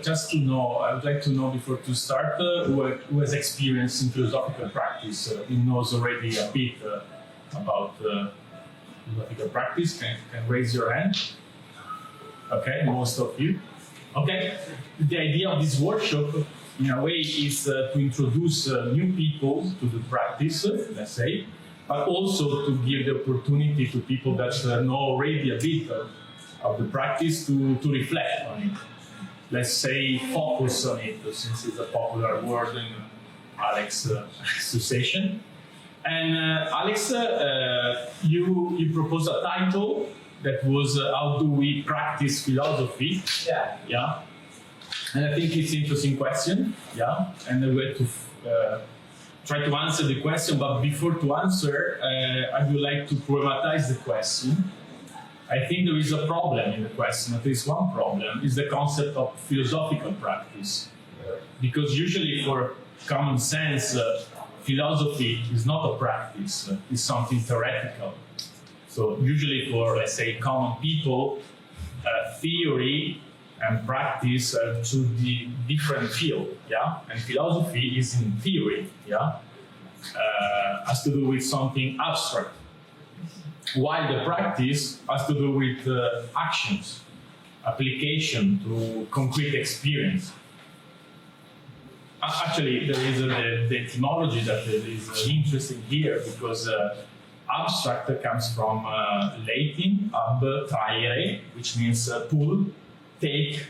Just to know, I would like to know before to start, who has experience in philosophical practice, who knows already a bit about philosophical practice, can raise your hand. Okay, most of you. Okay, the idea of this workshop, in a way, is to introduce new people to the practice, let's say, but also to give the opportunity to people that know already a bit of the practice to reflect on it. Let's say focus on it, since it's a popular word in Alex's association. And Alex, you proposed a title that was how do we practice philosophy? Yeah. And I think it's an interesting question. Yeah. And we have to try to answer the question. But before to answer, I would like to problematize the question. I think there is a problem in the question. At least one problem is the concept of philosophical practice, because usually for common sense, philosophy is not a practice; it's something theoretical. So usually for, let's say, common people, theory and practice are two different fields. Yeah, and philosophy is in theory. Yeah, has to do with something abstract, while the practice has to do with actions, application to concrete experience. Actually, there is the etymology that is interesting here, because abstract comes from Latin, ab traere, which means pull, take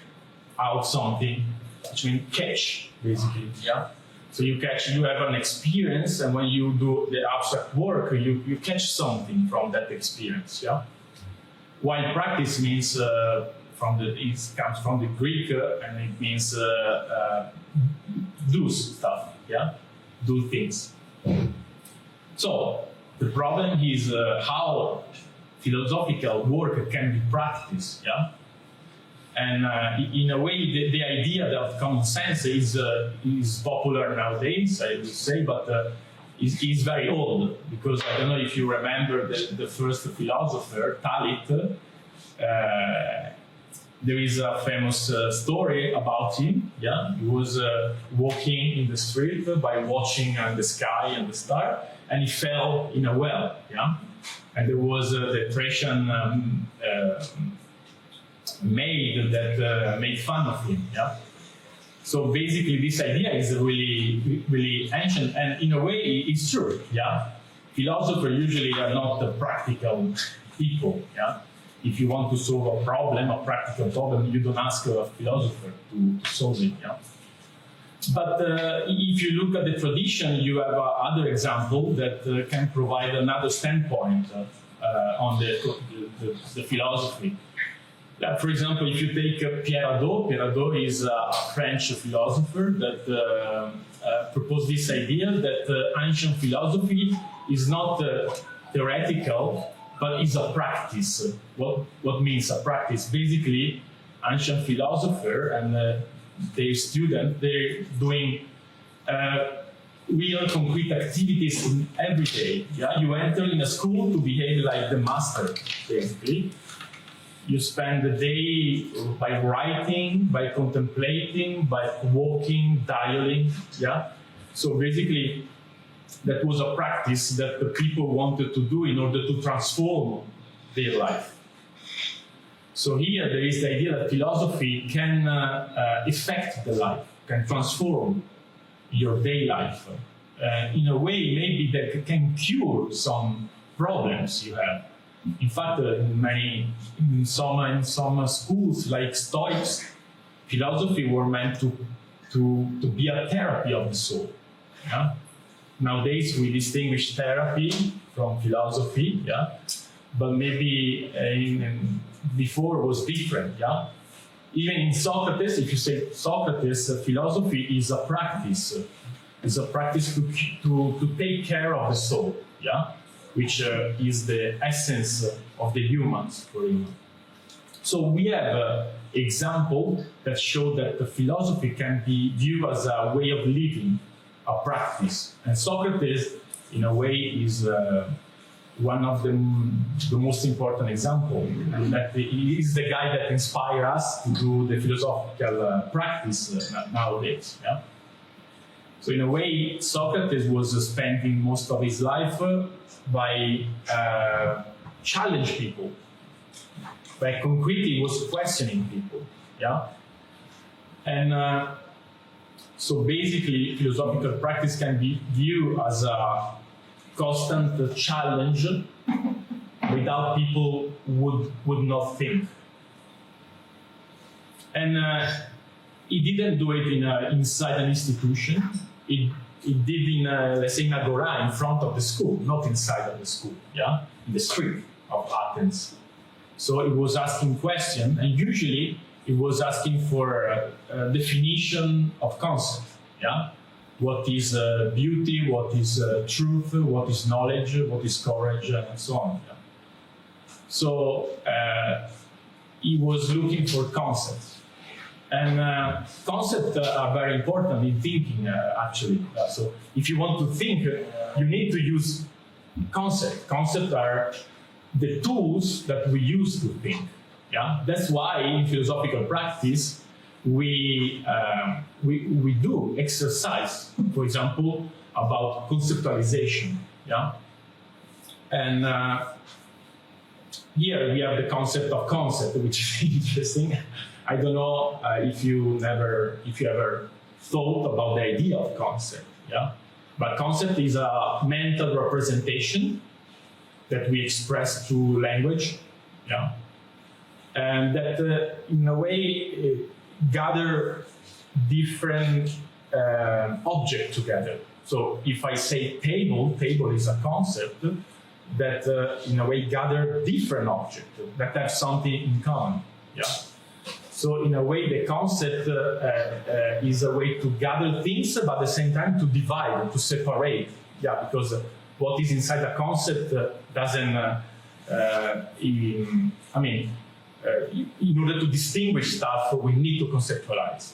out something, which means catch, basically. Yeah. So you have an experience, and when you do the abstract work, you catch something from that experience. Yeah. While practice means it comes from the Greek, and it means do stuff. Yeah, do things. So the problem is how philosophical work can be practiced. Yeah. And in a way, the idea of common sense is popular nowadays, I would say, but is very old, because I don't know if you remember the first philosopher, Talit. There is a famous story about him. Yeah, he was walking in the street by watching the sky and the star, and he fell in a well. Yeah, and there was the Thracian maid that made fun of him. Yeah. So basically, this idea is really ancient, and in a way, it's true. Yeah. Philosophers usually are not the practical people. Yeah. If you want to solve a practical problem, you don't ask a philosopher to solve it. Yeah. But if you look at the tradition, you have other example that can provide another standpoint on the philosophy. For example, if you take Pierre Hadot is a French philosopher that proposed this idea that ancient philosophy is not theoretical, but is a practice. What means a practice? Basically, ancient philosopher and their student, they're doing real concrete activities in every day. Yeah? You enter in a school to behave like the master, basically. You spend the day by writing, by contemplating, by walking, dialing. Yeah. So basically, that was a practice that the people wanted to do in order to transform their life. So here there is the idea that philosophy can affect the life, can transform your day life. In a way, maybe that can cure some problems you have. In fact, in some schools like Stoics, philosophy were meant to be a therapy of the soul. Yeah? Nowadays we distinguish therapy from philosophy, yeah, but maybe before it was different. Yeah, even in Socrates, if you say Socrates, philosophy is a practice. It's a practice to take care of the soul. Yeah. Which is the essence of the humans for him. So we have examples that show that the philosophy can be viewed as a way of living, a practice. And Socrates, in a way, is one of the most important example. That he is the guy that inspired us to do the philosophical practice nowadays. Yeah? So in a way, Socrates was spending most of his life by challenge people. By concretely, he was questioning people. Yeah, and so basically, philosophical practice can be viewed as a constant challenge without people would not think. And he didn't do it inside an institution. He did in, let's say, in Agora, in front of the school, not inside of the school, yeah, in the street of Athens. So he was asking questions, and usually he was asking for a definition of concept, yeah? What is beauty, what is truth, what is knowledge, what is courage, and so on. Yeah? So he was looking for concepts. And concepts are very important in thinking, actually. So if you want to think, you need to use concepts. Concepts are the tools that we use to think. Yeah, that's why in philosophical practice we do exercise, for example, about conceptualization. Yeah, and here we have the concept of concept, which is interesting. I don't know if you ever thought about the idea of concept. Yeah, but concept is a mental representation that we express through language. Yeah. And that, in a way, gather different objects together. So if I say table is a concept that, in a way, gather different objects that have something in common. Yeah. So in a way, the concept is a way to gather things, but at the same time to divide, to separate. Yeah, because what is inside a concept doesn't. In order to distinguish stuff, we need to conceptualize.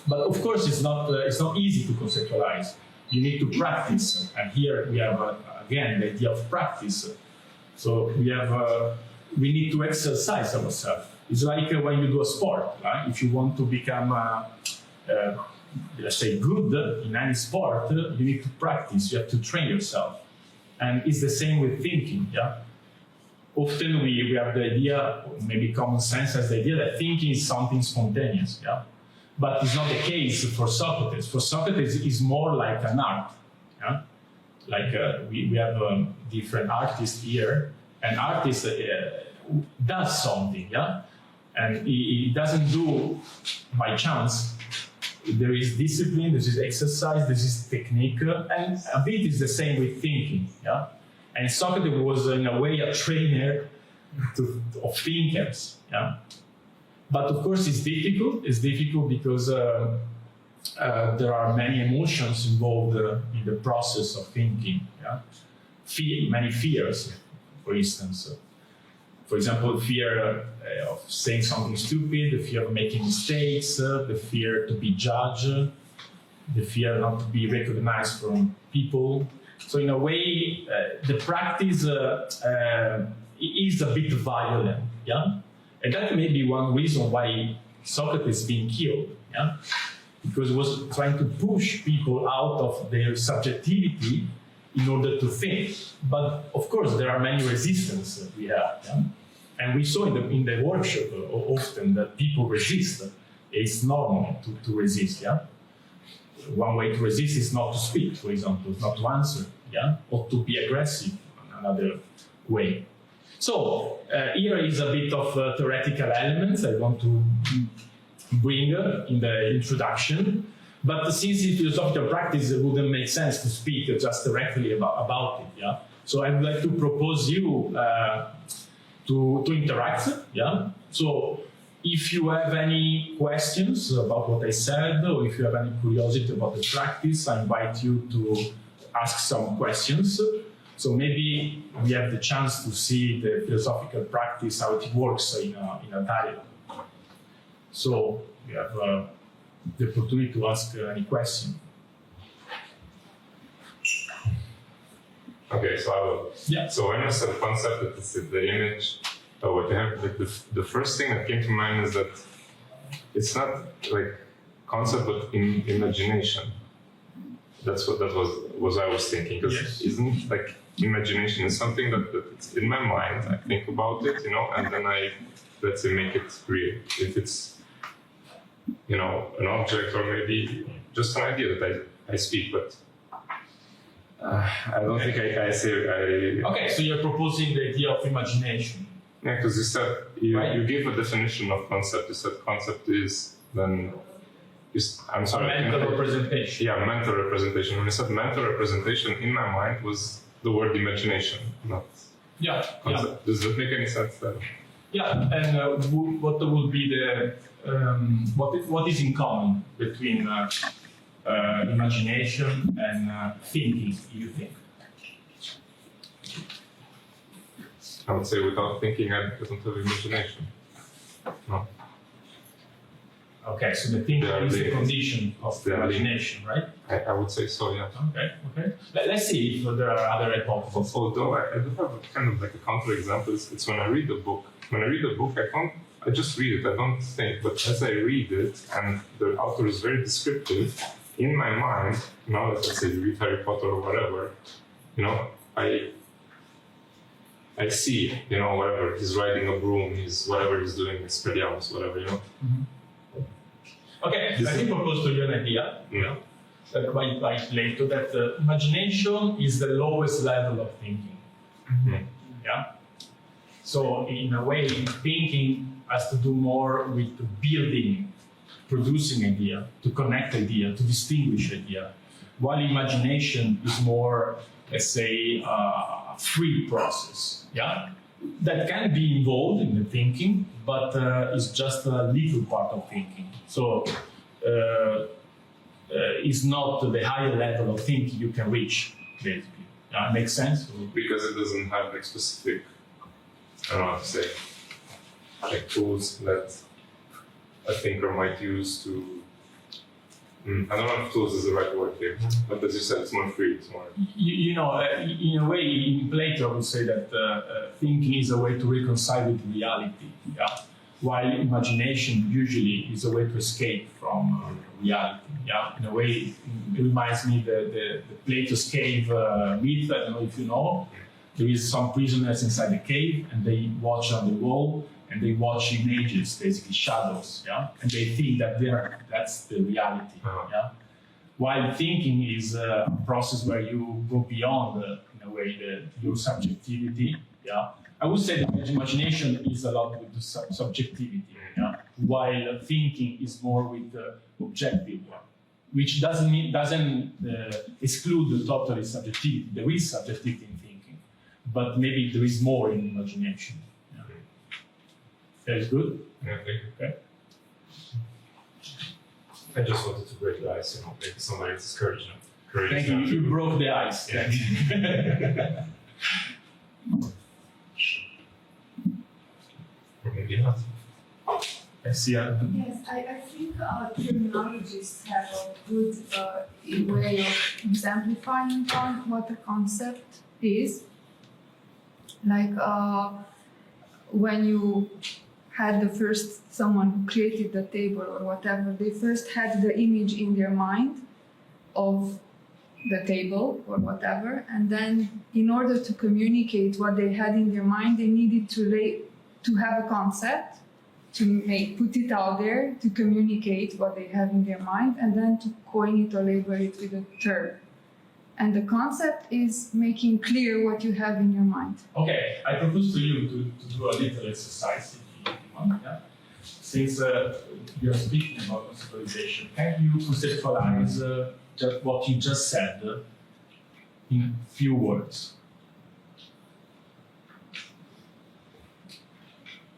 But of course, it's not easy to conceptualize. You need to practice, and here we have again the idea of practice. So we need to exercise ourselves. It's like when you do a sport. Right? If you want to become, let's say, good in any sport, you need to practice. You have to train yourself, and it's the same with thinking. Yeah. Often we have the idea, maybe common sense has the idea that thinking is something spontaneous, yeah? But it's not the case for Socrates. For Socrates, it's more like an art, yeah? Like we have different artists here, and artist does something, yeah? And he doesn't do by chance. There is discipline, there is exercise, there is technique, and a bit is the same with thinking, yeah? And Socrates was, in a way, a trainer of thinkers. Yeah? But of course, it's difficult. It's difficult because there are many emotions involved in the process of thinking. Yeah? Many fears, for instance. For example, the fear of saying something stupid, the fear of making mistakes, the fear to be judged, the fear not to be recognized from people. So in a way, the practice is a bit violent, yeah? And that may be one reason why Socrates being killed, yeah? Because he was trying to push people out of their subjectivity in order to think. But of course, there are many resistances that we have, yeah? And we saw in the workshop often that people resist. It's normal to resist, yeah? One way to resist is not to speak, for example, not to answer, yeah, or to be aggressive. Another way. So here is a bit of theoretical elements I want to bring in the introduction. But since it's philosophical practice, it wouldn't make sense to speak just directly about it. Yeah. So I would like to propose you to interact. Yeah. So if you have any questions about what I said, or if you have any curiosity about the practice, I invite you to ask some questions. So maybe we have the chance to see the philosophical practice, how it works in a dialogue. So we have the opportunity to ask any question. Okay, so I will. Yeah. So when you said concept, it's the image, what you have, like the first thing that came to mind is that it's not like concept, but imagination. That's what I was thinking. Because Yes. isn't like imagination is something that it's in my mind. I think about it, and then I, let's say, make it real. If it's, an object or maybe just an idea that I speak, but I don't think I say I. Okay, so you're proposing the idea of imagination. Yeah, because you said you gave a definition of concept. You said concept is then. I'm sorry. Mental representation. Yeah, mental representation. When you said mental representation, in my mind was the word imagination, not concept. Yeah. Does that make any sense then? Yeah, and what will be the what is in common between imagination and thinking? You think? I would say without thinking, I don't have imagination. No. Okay, so the thinking is the condition of the imagination, right? I would say so, yeah. Okay. Let's see if there are other hypotheses. Although I do have kind of like a counterexample. It's when I read a book. When I read a book, I just read it. I don't think. But as I read it, and the author is very descriptive, in my mind, let's say you read Harry Potter or whatever, I see, whatever he's riding a broom, whatever he's doing, Expelliarmus, whatever, Mm-hmm. Okay, I can propose to you an idea. Quite Plato, that imagination is the lowest level of thinking. Mm-hmm. Yeah. So in a way, thinking has to do more with building, producing idea, to connect idea, to distinguish idea, while imagination is more, let's say, a free process. Yeah. That can be involved in the thinking, but it's just a little part of thinking. So it's not the higher level of thinking you can reach, basically. Makes sense? Because it doesn't have like specific, I don't know how to say, like tools that a thinker might use to. I don't know if tools is the right word here, but as you said, it's more free. It's more. In a way, in Plato, I would say that thinking is a way to reconcile with reality. Yeah. While imagination usually is a way to escape from reality. Yeah. In a way, it reminds me the Plato's cave myth. I don't know if you know. There is some prisoners inside the cave, and they watch on the wall. And they watch images, basically shadows, and they think that that's the reality, While thinking is a process where you go beyond, in a way, your subjectivity, I would say that imagination is a lot with the subjectivity, While thinking is more with the objective one, which doesn't exclude the totally subjectivity. There is subjectivity in thinking, but maybe there is more in imagination. That is good? Yeah, thank you. Okay. I just wanted to break the ice, maybe somebody else's courage. Thank you. You broke the ice. Yeah. Or maybe not. I see. Yes, I think terminologists have a good way of exemplifying what a concept is. Like when you had someone who created the table or whatever, they first had the image in their mind of the table or whatever, and then in order to communicate what they had in their mind, they needed to have a concept, to put it out there, to communicate what they have in their mind, and then to coin it or label it with a term. And the concept is making clear what you have in your mind. Okay, I propose to you to do a little exercise if you want. Yeah? Since you are speaking about conceptualization, can you conceptualize just what you just said in few words?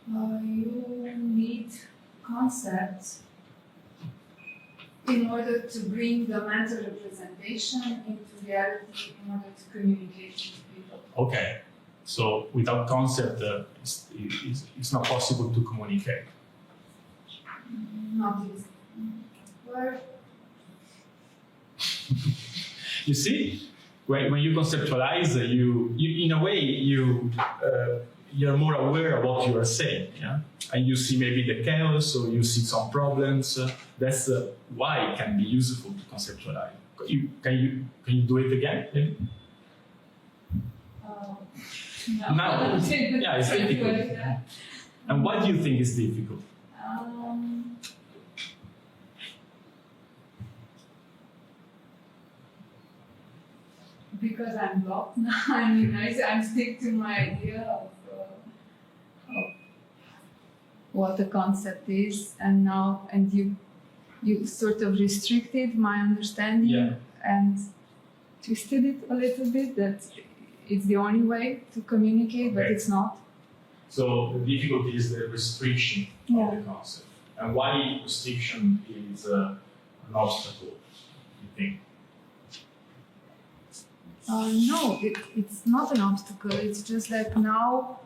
You need concepts in order to bring the mental representation into reality, in order to communicate with people. Okay, so without concept, it's not possible to communicate. Not easy. Well, You see, when you conceptualize, you in a way you're more aware of what you are saying, yeah, and you see maybe the chaos or you see some problems. That's why it can be useful to conceptualize. Can you do it again? Maybe? No. Now, yeah, it's difficult. And what do you think is difficult? Because I'm blocked now. I mean, I stick to my idea of what the concept is, and now you sort of restricted my understanding Yeah. and twisted it a little bit. That it's the only way to communicate, but Okay. it's not. So the difficulty is the restriction Yeah. of the concept. And why restriction is an obstacle, you think? No, it's not an obstacle. It's just that now,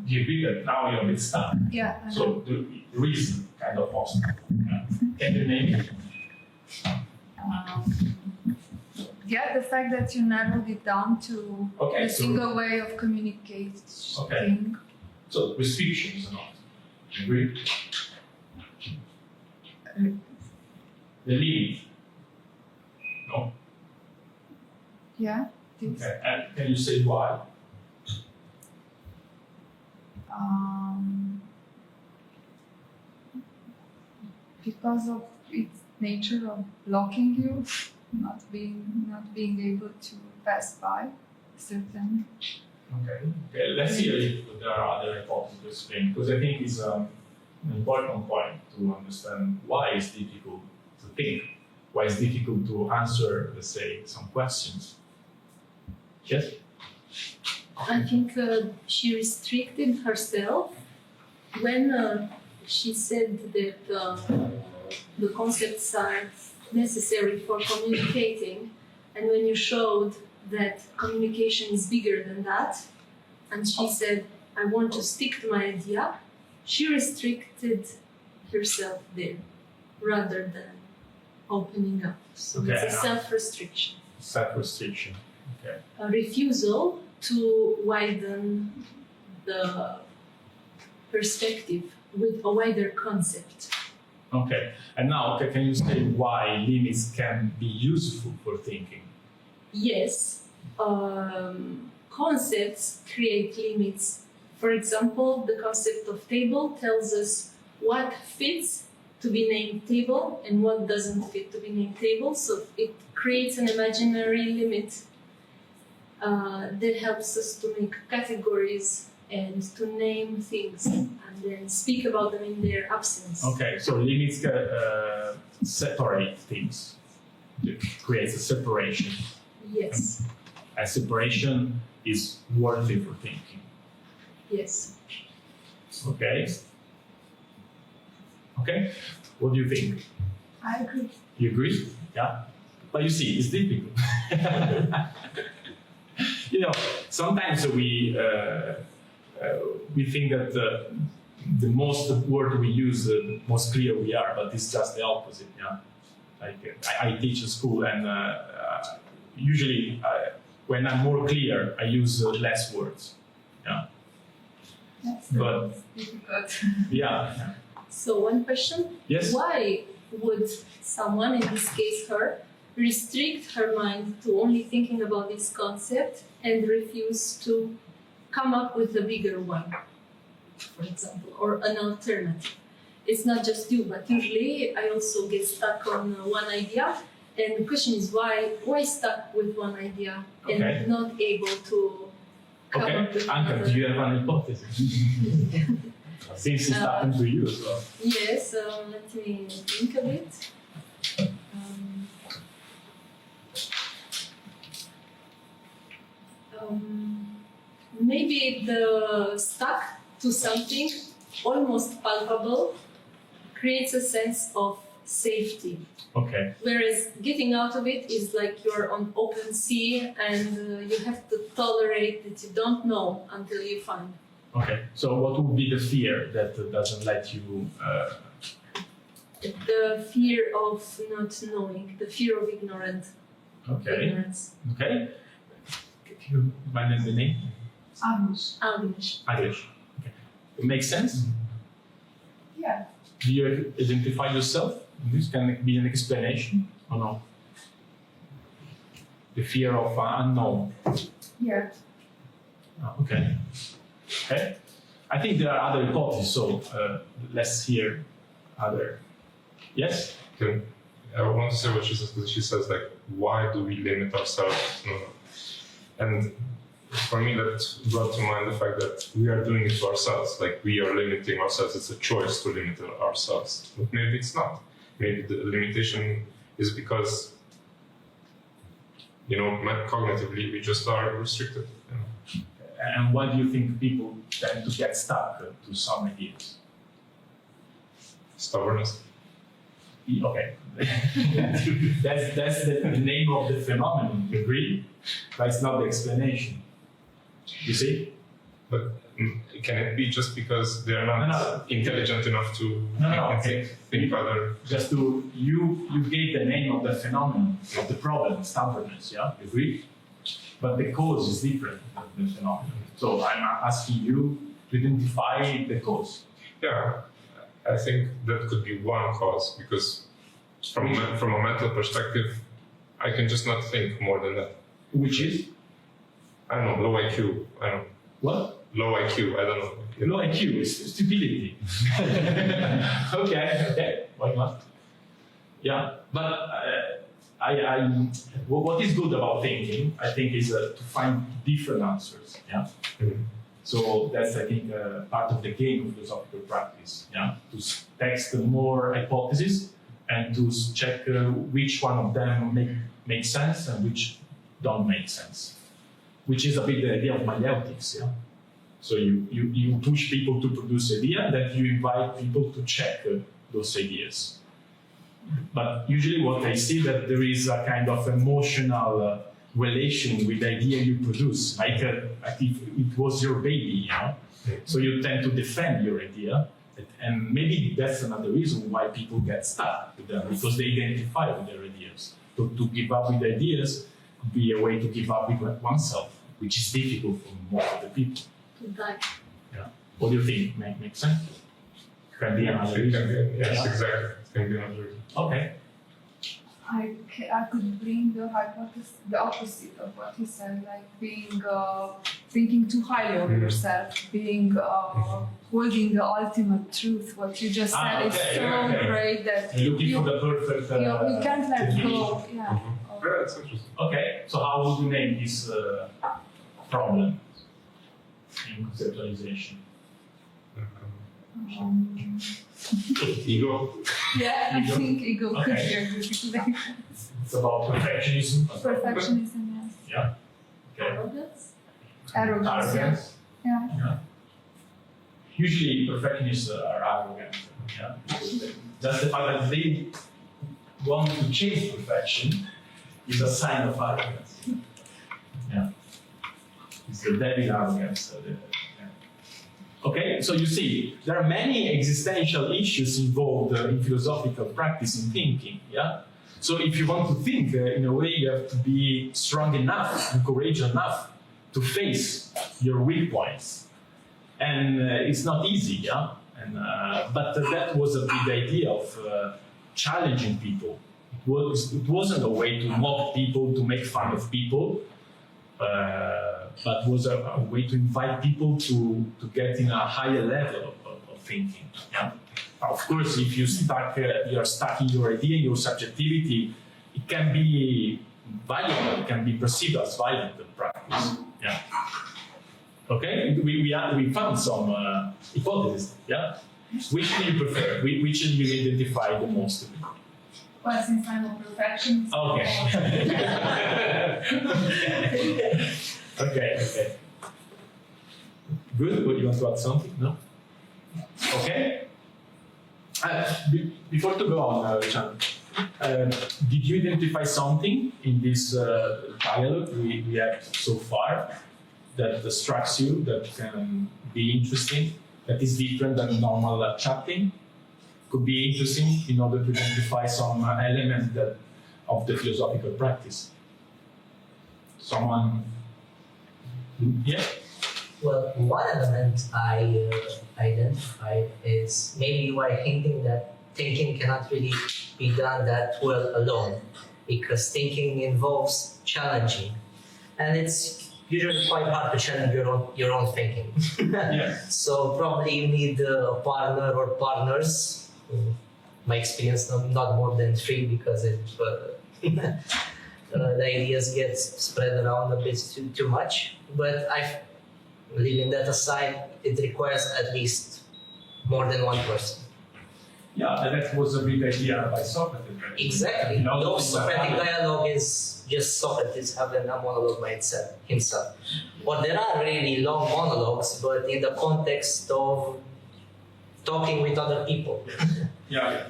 Do you agree that now you're a bit stuck? yeah. So the reason kind of obstacle. Yeah. Can you name it? Yeah, the fact that you narrowed it down to Okay, a so- single way of communicating. Okay. So restrictions or not? Agree? The limit. No? Yeah. This. Okay. And can you say why? Because of its nature of blocking you, not being able to pass by certain. Okay, let's see if there are other hypotheses to explain, because I think it's an important point to understand why it's difficult to think, why it's difficult to answer, let's say, some questions. Yes? I think she restricted herself when she said that the concepts are necessary for communicating, and when you showed that communication is bigger than that, and she said, I want to stick to my idea, she restricted herself there rather than opening up. So Okay, it's a yeah. self-restriction. Self-restriction. Okay. A refusal to widen the perspective with a wider concept. Okay. And now, can you say why limits can be useful for thinking? Yes, concepts create limits. For example, the concept of table tells us what fits to be named table and what doesn't fit to be named table. So it creates an imaginary limit that helps us to make categories and to name things and then speak about them in their absence. Okay, so limits separate things. It creates a separation. Yes, And separation is worthy for thinking. yes. Okay? Okay? What do you think? I agree. You agree? Yeah? But you see, it's difficult. You know, sometimes we think that the most word we use, the most clear we are, but it's just the opposite. Yeah, like I teach at school, and usually when I'm more clear, I use less words. Yeah, That's But- difficult. yeah. So one question. Yes. Why would someone, in this case her, restrict her mind to only thinking about this concept and refuse to come up with a bigger one, for example, or an alternative? It's not just you, but usually I also get stuck on one idea, and the question is why stuck with one idea and Okay. not able to come Okay, up with Anka, another? do you have an hypothesis? Since it happened to you, so. Yes, let me think a bit. Maybe the stuck to something almost palpable creates a sense of safety, Okay, whereas getting out of it is like you're on open sea and you have to tolerate that you don't know until you find. Okay. So what would be the fear that doesn't let you? The fear of not knowing, the fear of ignorance. Okay. Can you remind the name? Amish. Agnes. Okay. It makes sense. Yeah. Do you identify yourself? This can be an explanation or no? The fear of unknown. Yeah. Okay. Okay. I think there are other hypotheses, so let's hear other. Yes? I want to say what she says, because she says, like, why do we limit ourselves? And for me, that brought to mind the fact that we are doing it to ourselves. Like, we are limiting ourselves. It's a choice to limit ourselves. But maybe it's not. Maybe the limitation is because, cognitively, we just are restricted. And why do you think people tend to get stuck to some ideas? Stubbornness. Okay. that's the name of the phenomenon, you agree? But it's not the explanation. You see? But can it be just because they're not intelligent enough to think other? Just to you gave the name of the phenomenon, of the problem, stubbornness, yeah? You agree? But the cause is different than the phenomenon. So I'm asking you to identify the cause. Yeah, I think that could be one cause, because from a mental perspective, I can just not think more than that. Which is? I don't know, low IQ. I don't know. What? Low IQ, I don't know. Low IQ is stupidity. Okay, why not? Yeah, but what is good about thinking, I think, is to find different answers. Yeah. Mm-hmm. So that's, I think, part of the game of philosophical practice. Yeah, to test more hypotheses and to check which one of them make sense and which don't make sense. Which is a bit the idea of maieutic. Yeah. So you push people to produce ideas, then you invite people to check those ideas. But usually what I see that there is a kind of emotional relation with the idea you produce, like if it was your baby, So you tend to defend your idea, and maybe that's another reason why people get stuck with them, because they identify with their ideas. To give up with ideas could be a way to give up with oneself, which is difficult for most of the people. To die. Yeah. What do you think? Makes sense? Can be another reason. Yes, exactly. It can be another reason. Okay. I could bring the hypothesis, the opposite of what he said, like being thinking too highly of yourself, being holding the ultimate truth. What you just said is so great that Looking for the perfect. you can't let technique. go. Yeah. Yeah, that's interesting. Okay, so how would you name this problem in conceptualization? Ego. Yeah, I Ego? think ego could be Okay. a good explanation. It's about perfectionism. Perfectionism, yes. Yeah. Okay. Arrogance? Arrogance, yeah. Arrogance. Yeah. Usually, perfectionists are arrogant. Yeah. Just the fact that they want to chase perfection is a sign of arrogance. Yeah. It's the devil arrogance. Okay, so you see, there are many existential issues involved in philosophical practice in thinking. Yeah. So if you want to think in a way, you have to be strong enough and courageous enough to face your weak points, and it's not easy. Yeah. And but that was a big idea of challenging people. It wasn't a way to mock people, to make fun of people. But was a way to invite people to get in a higher level of thinking. Yeah? Of course, if you're stuck in your idea, your subjectivity, it can be violent, it can be perceived as violent in practice. Yeah. Okay, we found some hypotheses. Yeah. Which do you prefer? Which do you identify the most? Well, since I'm a perfectionist. Okay. Good. Would you want to add something? No? Okay. Before to go on, Chan, did you identify something in this dialogue we had so far that strikes you, that can be interesting, that is different than normal chatting. Could be interesting in order to identify some element of the philosophical practice. Someone, yeah? Well, one element I identified is maybe you are hinting that thinking cannot really be done that well alone, because thinking involves challenging, and it's usually quite hard to challenge your own thinking. Yeah. So probably you need a partner or partners. In my experience, not more than 3, because the ideas get spread around a bit too much. But leaving that aside, it requires at least more than one person. Yeah, and that was a big idea by Socrates. Right? Exactly. You know, No it's Socratic about- dialogue is just Socrates having a monologue by himself. Or there are really long monologues, but in the context of talking with other people. Yeah.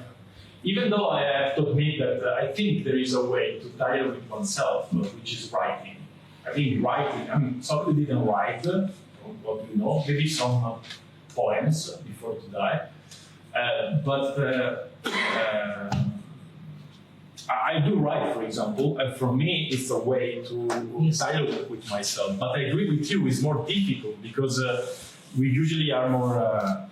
Even though I have to admit that I think there is a way to dialogue with oneself, which is writing. I think writing, Socrates didn't write, from what we know, maybe some poems before to die. But I do write, for example, and for me it's a way to dialogue with myself. But I agree with you, it's more difficult because we usually are more,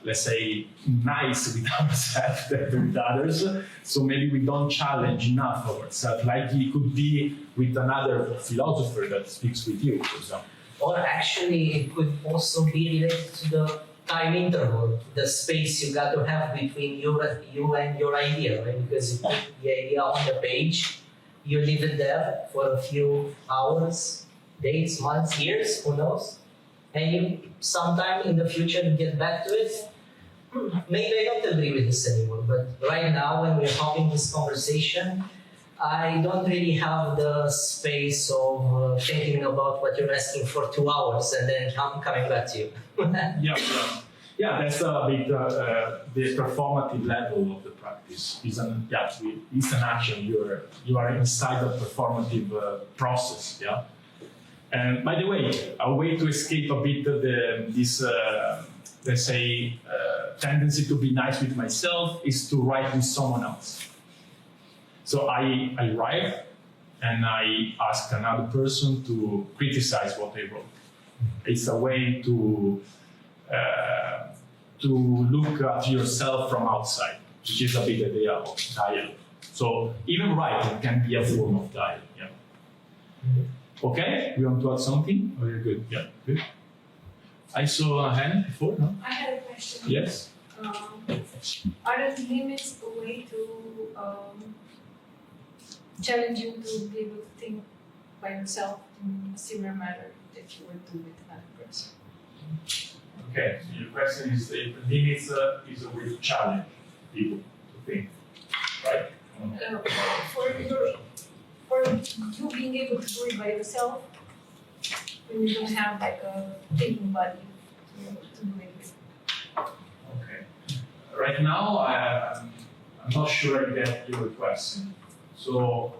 let's say, nice with ourselves than with others. So maybe we don't challenge enough ourselves, like it could be with another philosopher that speaks with you, for example. Or actually, it could also be related to the time interval, the space you got to have between you and your idea, right? Because you put the idea on the page, you leave it there for a few hours, days, months, years, who knows? And you sometime in the future get back to it. Maybe I don't agree with this anymore, but right now when we're having this conversation, I don't really have the space of thinking about what you're asking for 2 hours and then coming back to you. Yeah, that's a bit the performative level of the practice. It's an action. You are inside the performative process. Yeah. And by the way, a way to escape a bit this let's say tendency to be nice with myself is to write with someone else. So I write and I ask another person to criticize what I wrote. It's a way to look at yourself from outside, which is a big idea of dialogue. So even writing can be a form of dialogue. Yeah. Okay, you want to add something? Oh, you're good. Yeah, good. I saw a hand before, no? I had a question. Yes. Are the limits a way to challenge you to be able to think by yourself in a similar manner that you would do with another person? Okay, so your question is if the limits is a way to challenge people to think, right? For you being able to do it by yourself when you don't have like a thinking buddy to do it with. Okay. Right now, I'm not sure I get your question. So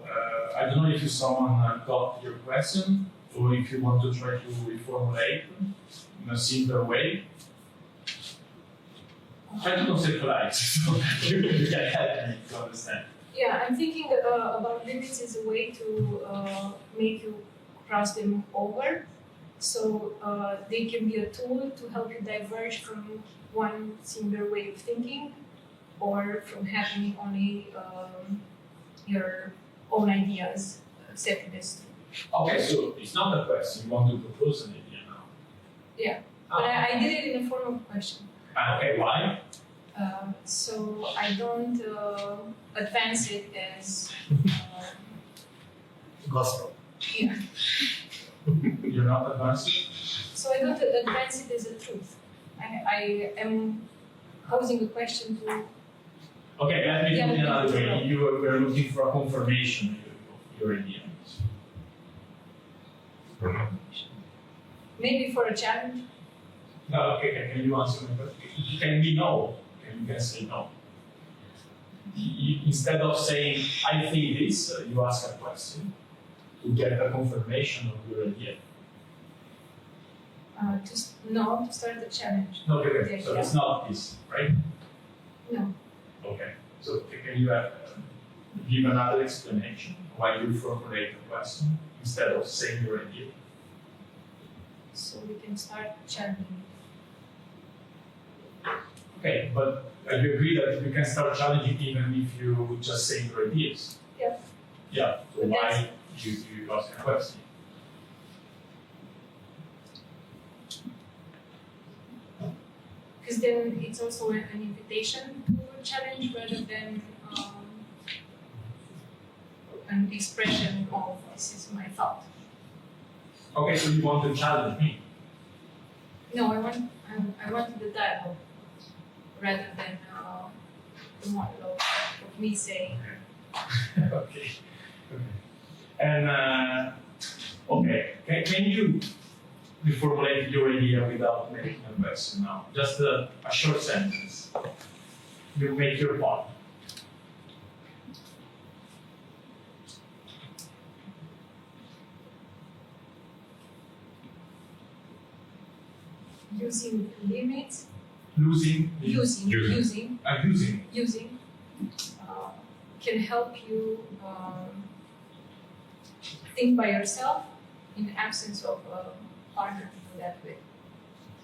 I don't know if someone got your question or if you want to try to reformulate in a simpler way. Try to conceptualize so that you can help me to understand. Yeah, I'm thinking about limits as a way to make you cross them over. So they can be a tool to help you diverge from one singular way of thinking or from having only your own ideas accepted as true. Okay, so it's not a question. You want to propose an idea now. Yeah, but I did it in the form of a question. Okay, why? So I don't advance it as Gospel. yeah. You're not advancing? So I don't advance it as a truth. I am posing a question to. Okay, let me put it another way. You were looking for a confirmation of your idea. Or not? Maybe for a challenge. No, okay, can you answer my question? It can be no. You can say no. Instead of saying, I think this, you ask a question to get a confirmation of your idea. to start the challenge. No, okay. So it's not this, right? No. Okay. So can you give another explanation why you formulate a question instead of saying your idea? So we can start challenging. Okay, but you agree that you can start challenging even if you just say your ideas? Yeah. Yeah. So But why you ask a question? Because then it's also an invitation to challenge rather than an expression of this is my thought. Okay, so you want to challenge me? No, I want the dialogue rather than the monologue of me saying. Okay. Okay. And okay, can you reformulate your idea without making a question now? Just a short sentence. You make your point. Using limits, Using using can help you think by yourself in the absence of a partner to do that with.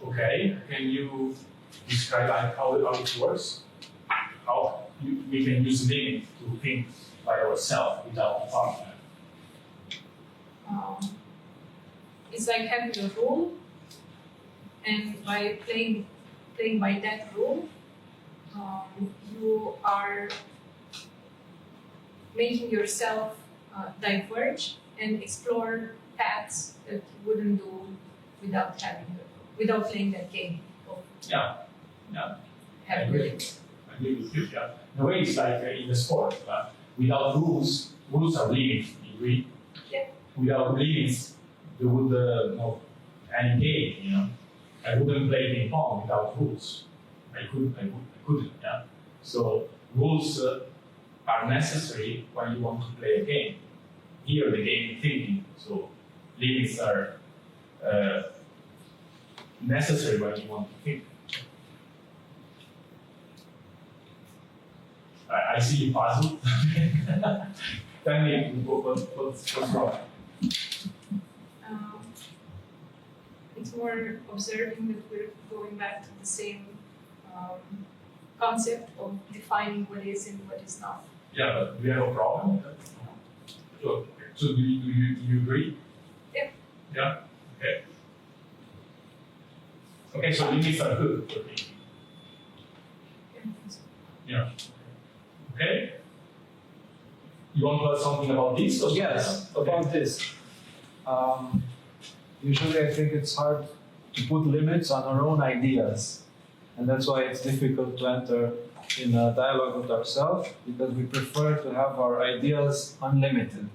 Okay, can you describe like how it works? How we can use limit to think by ourselves without a partner? It's like having a rule, and by playing by that rule, you are making yourself diverge and explore paths that you wouldn't do without playing that game of Yeah, yeah. having agree. limits. I agree with you. Yeah. The way it's like in the sport, without rules are limits. You agree? Yeah. Without limits, there would no any game. You know, I wouldn't play ping pong without rules. I couldn't. Yeah. So rules are necessary when you want to play a game. Here, the game is thinking. So limits are necessary when you want to think. I see you puzzled. Tell me what's wrong. It's more observing that we're going back to the same concept of defining what is and what is not. Yeah, but we have a problem with that. So do you agree? Yeah. Yeah? Okay. Okay, so limits are good for thinking. Yeah. Okay? You want to add something about this? Or Yes, okay. about this. Usually I think it's hard to put limits on our own ideas. And that's why it's difficult to enter in a dialogue with ourselves, because we prefer to have our ideas unlimited.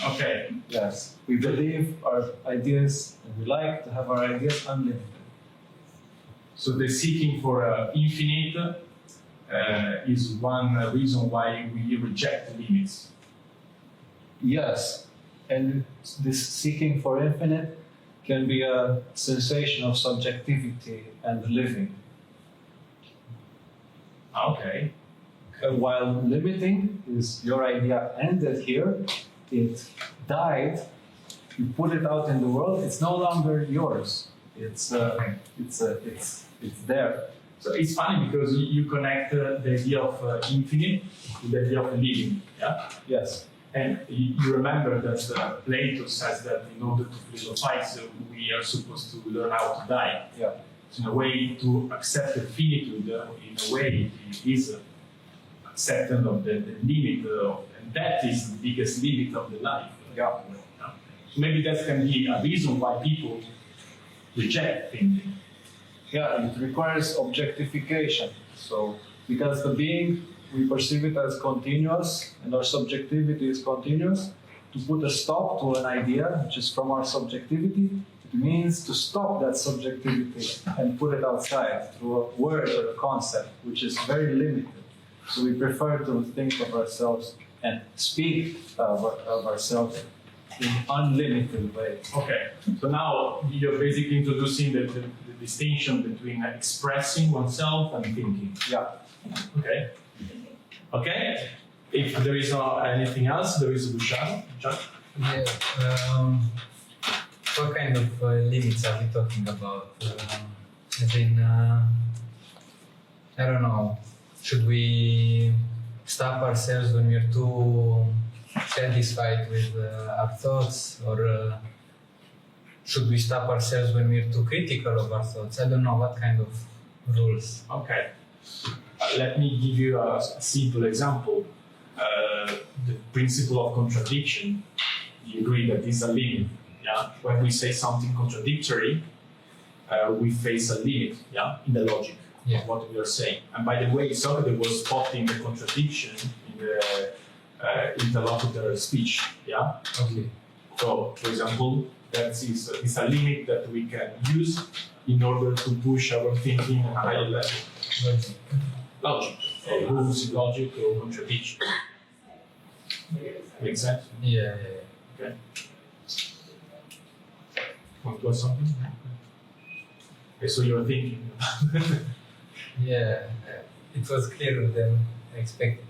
Okay. Yes, we believe our ideas, and we like to have our ideas unlimited. So the seeking for infinite is one reason why we reject limits. Yes, and this seeking for infinite can be a sensation of subjectivity and living. Okay. While limiting is your idea ended here, it died, you put it out in the world, it's no longer yours. It's there. So it's funny because you connect the idea of infinite to the idea of living. Yeah. Yes. And you remember that Plato says that in order to philosophize, we are supposed to learn how to die. Yeah. So in a way, to accept the finitude, in a way, it is acceptance of the limit, and that is the biggest limit of the life. Yeah. So maybe that can be a reason why people reject thinking. Yeah, it requires objectification. So, because the being, we perceive it as continuous, and our subjectivity is continuous, to put a stop to an idea, which is from our subjectivity, it means to stop that subjectivity and put it outside through a word or a concept, which is very limited. So we prefer to think of ourselves and speak of ourselves in unlimited way. Okay, so now you're basically introducing the distinction between expressing oneself and thinking. Yeah. Okay. Okay. If there is anything else, there is Luciano. John? Yeah. What kind of limits are we talking about? As in, I don't know. Should we stop ourselves when we're too satisfied with our thoughts, or should we stop ourselves when we're too critical of our thoughts? I don't know what kind of rules. Okay. Let me give you a simple example. The principle of contradiction. You agree that is a limit. Yeah. When we say something contradictory, we face a limit. Yeah. In the logic of what we are saying. And by the way, Socrates was spotting the contradiction in the interlocutor speech. Yeah. Okay. So, for example, that is a limit that we can use in order to push our thinking at a higher level. Logic, or rules in logic, or contradiction. Make sense? Yeah. Okay. Want to add something? Okay, so you're thinking. Yeah. It was clearer than I expected.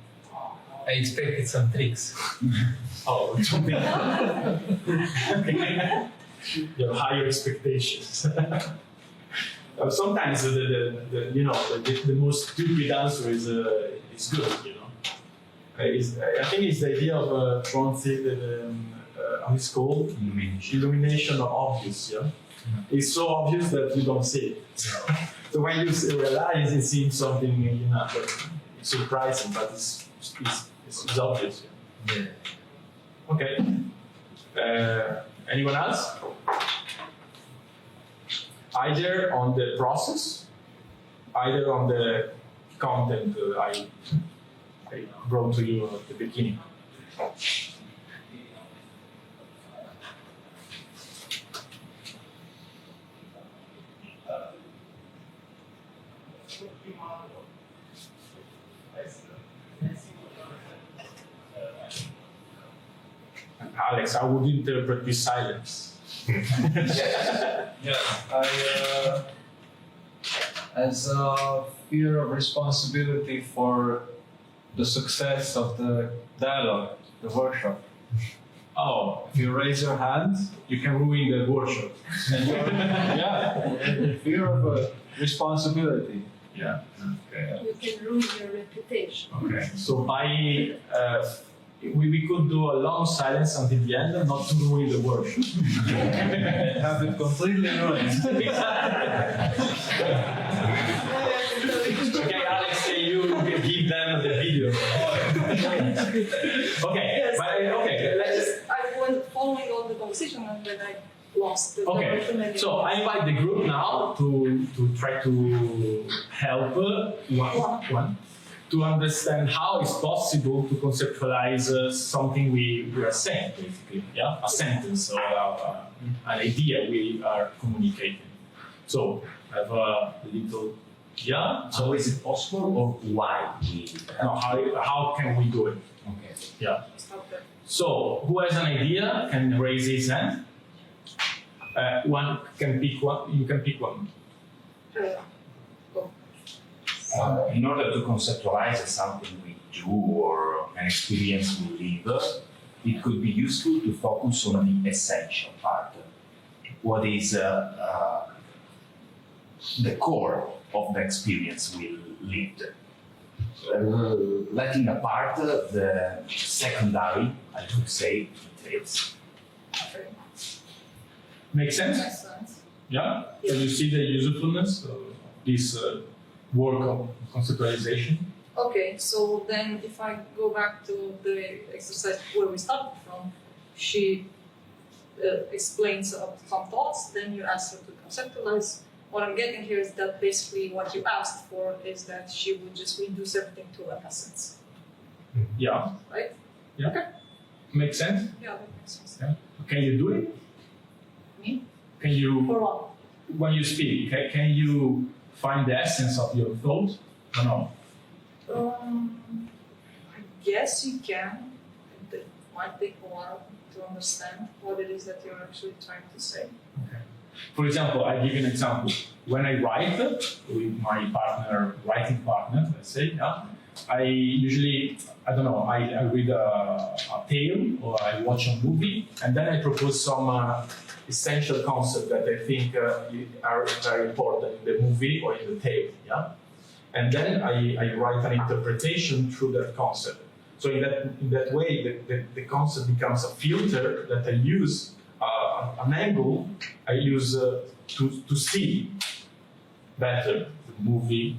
I expected some tricks. Oh, something. Okay. Your higher expectations. Sometimes the most stupid answer is good, you know. I think it's the idea of how it's called illumination of obvious. Yeah, it's so obvious that you don't see it. So when you realize it seems something surprising, but it's obvious. Yeah. Okay. Anyone else? Either on the process, either on the content I brought to you at the beginning. Alex, how would you interpret this silence? As a fear of responsibility for the success of the dialogue, the workshop. Oh, If you raise your hand, you can ruin the workshop. fear of responsibility. Yeah. Okay. You can ruin your reputation. Okay. So by we could do a long silence until the end, and not to ruin the workshop. Have it completely ruined. Okay, Alex, can you give them the video? Okay, Yes, okay, let's. I was following all the conversation and then I lost the Okay, direction. so I invite the group now to try to help one to understand how it's possible to conceptualize something we are saying, basically, yeah, a sentence or an idea we are communicating. So I have a little, yeah. So is it possible or why we? No, how can we do it? Okay. Yeah. So who has an idea can raise his hand. One can pick one. You can pick one. In order to conceptualize something we do or an experience we live, it could be useful to focus on the essential part. What is the core of the experience we lived? Letting apart the secondary, I would say, details. Make sense? Yeah? Can you see the usefulness of this work of conceptualization? Okay, so then if I go back to the exercise where we started from, she explains some thoughts, then you ask her to conceptualize. What I'm getting here is that basically what you asked for is that she would just reduce everything to an essence, Yeah. right? Yeah. Okay. Make sense? Yeah, that makes sense. Yeah. Can you do it? Me? Can you, For what? when you speak, can you find the essence of your thought or no? I guess you can. It might take a while. to understand what it is that you're actually trying to say. For example, I give you an example. When I write with my partner, writing partner, let's say, yeah, I usually, I don't know, I read a tale or I watch a movie, and then I propose some essential concepts that I think are very important in the movie or in the tale, yeah? And then I write an interpretation through that concept. So in that way, the concept becomes a filter that I use, an angle I use to see better the movie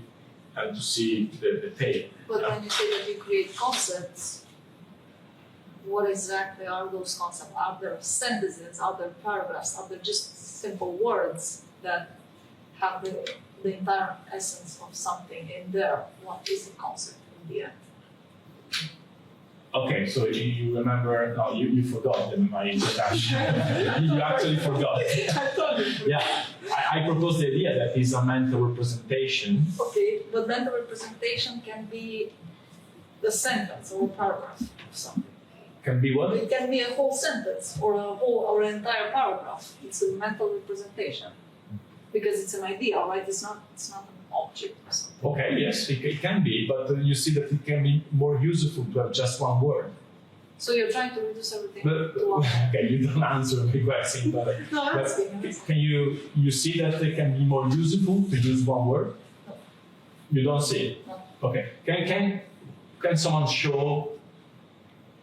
and to see the tale. But when you say that you create concepts, what exactly are those concepts? Are there sentences? Are there paragraphs? Are there just simple words that have the entire essence of something in there? What is the concept in the end? Okay, so you remember, no, you forgot my introduction. You actually forgot. Yeah, I proposed the idea that is a mental representation. Okay, but then the representation can be the sentence or a paragraph of something. Can be what? It can be a whole sentence or an entire paragraph. It's a mental representation because it's an idea, right? It's not an object or something. Okay, yes, it can be, but you see that it can be more useful to have just one word. So you're trying to reduce everything But, to one word. okay, you don't answer my question, but, No, I'm but asking. can you see that it can be more useful to use one word? No. You don't see it? No. Okay, can someone show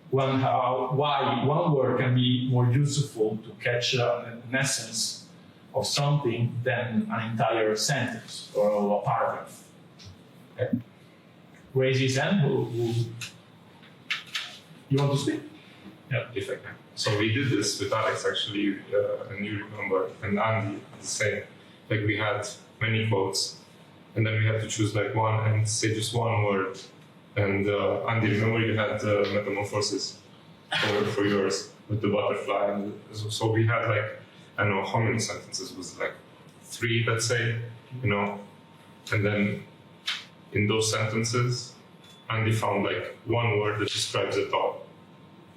why one word can be more useful to catch an essence of something than an entire sentence or a paragraph? Okay. Raise his hand. Who you want to speak? Yeah, if I can. So we did this with Alex actually, and you remember, and Andy the same. Like we had many quotes, and then we had to choose like one and say just one word. And Andy, remember you had metamorphosis for yours with the butterfly, and so we had like, I don't know how many sentences, was it like 3, let's say, you know, and then in those sentences, Andy found like one word that describes it all.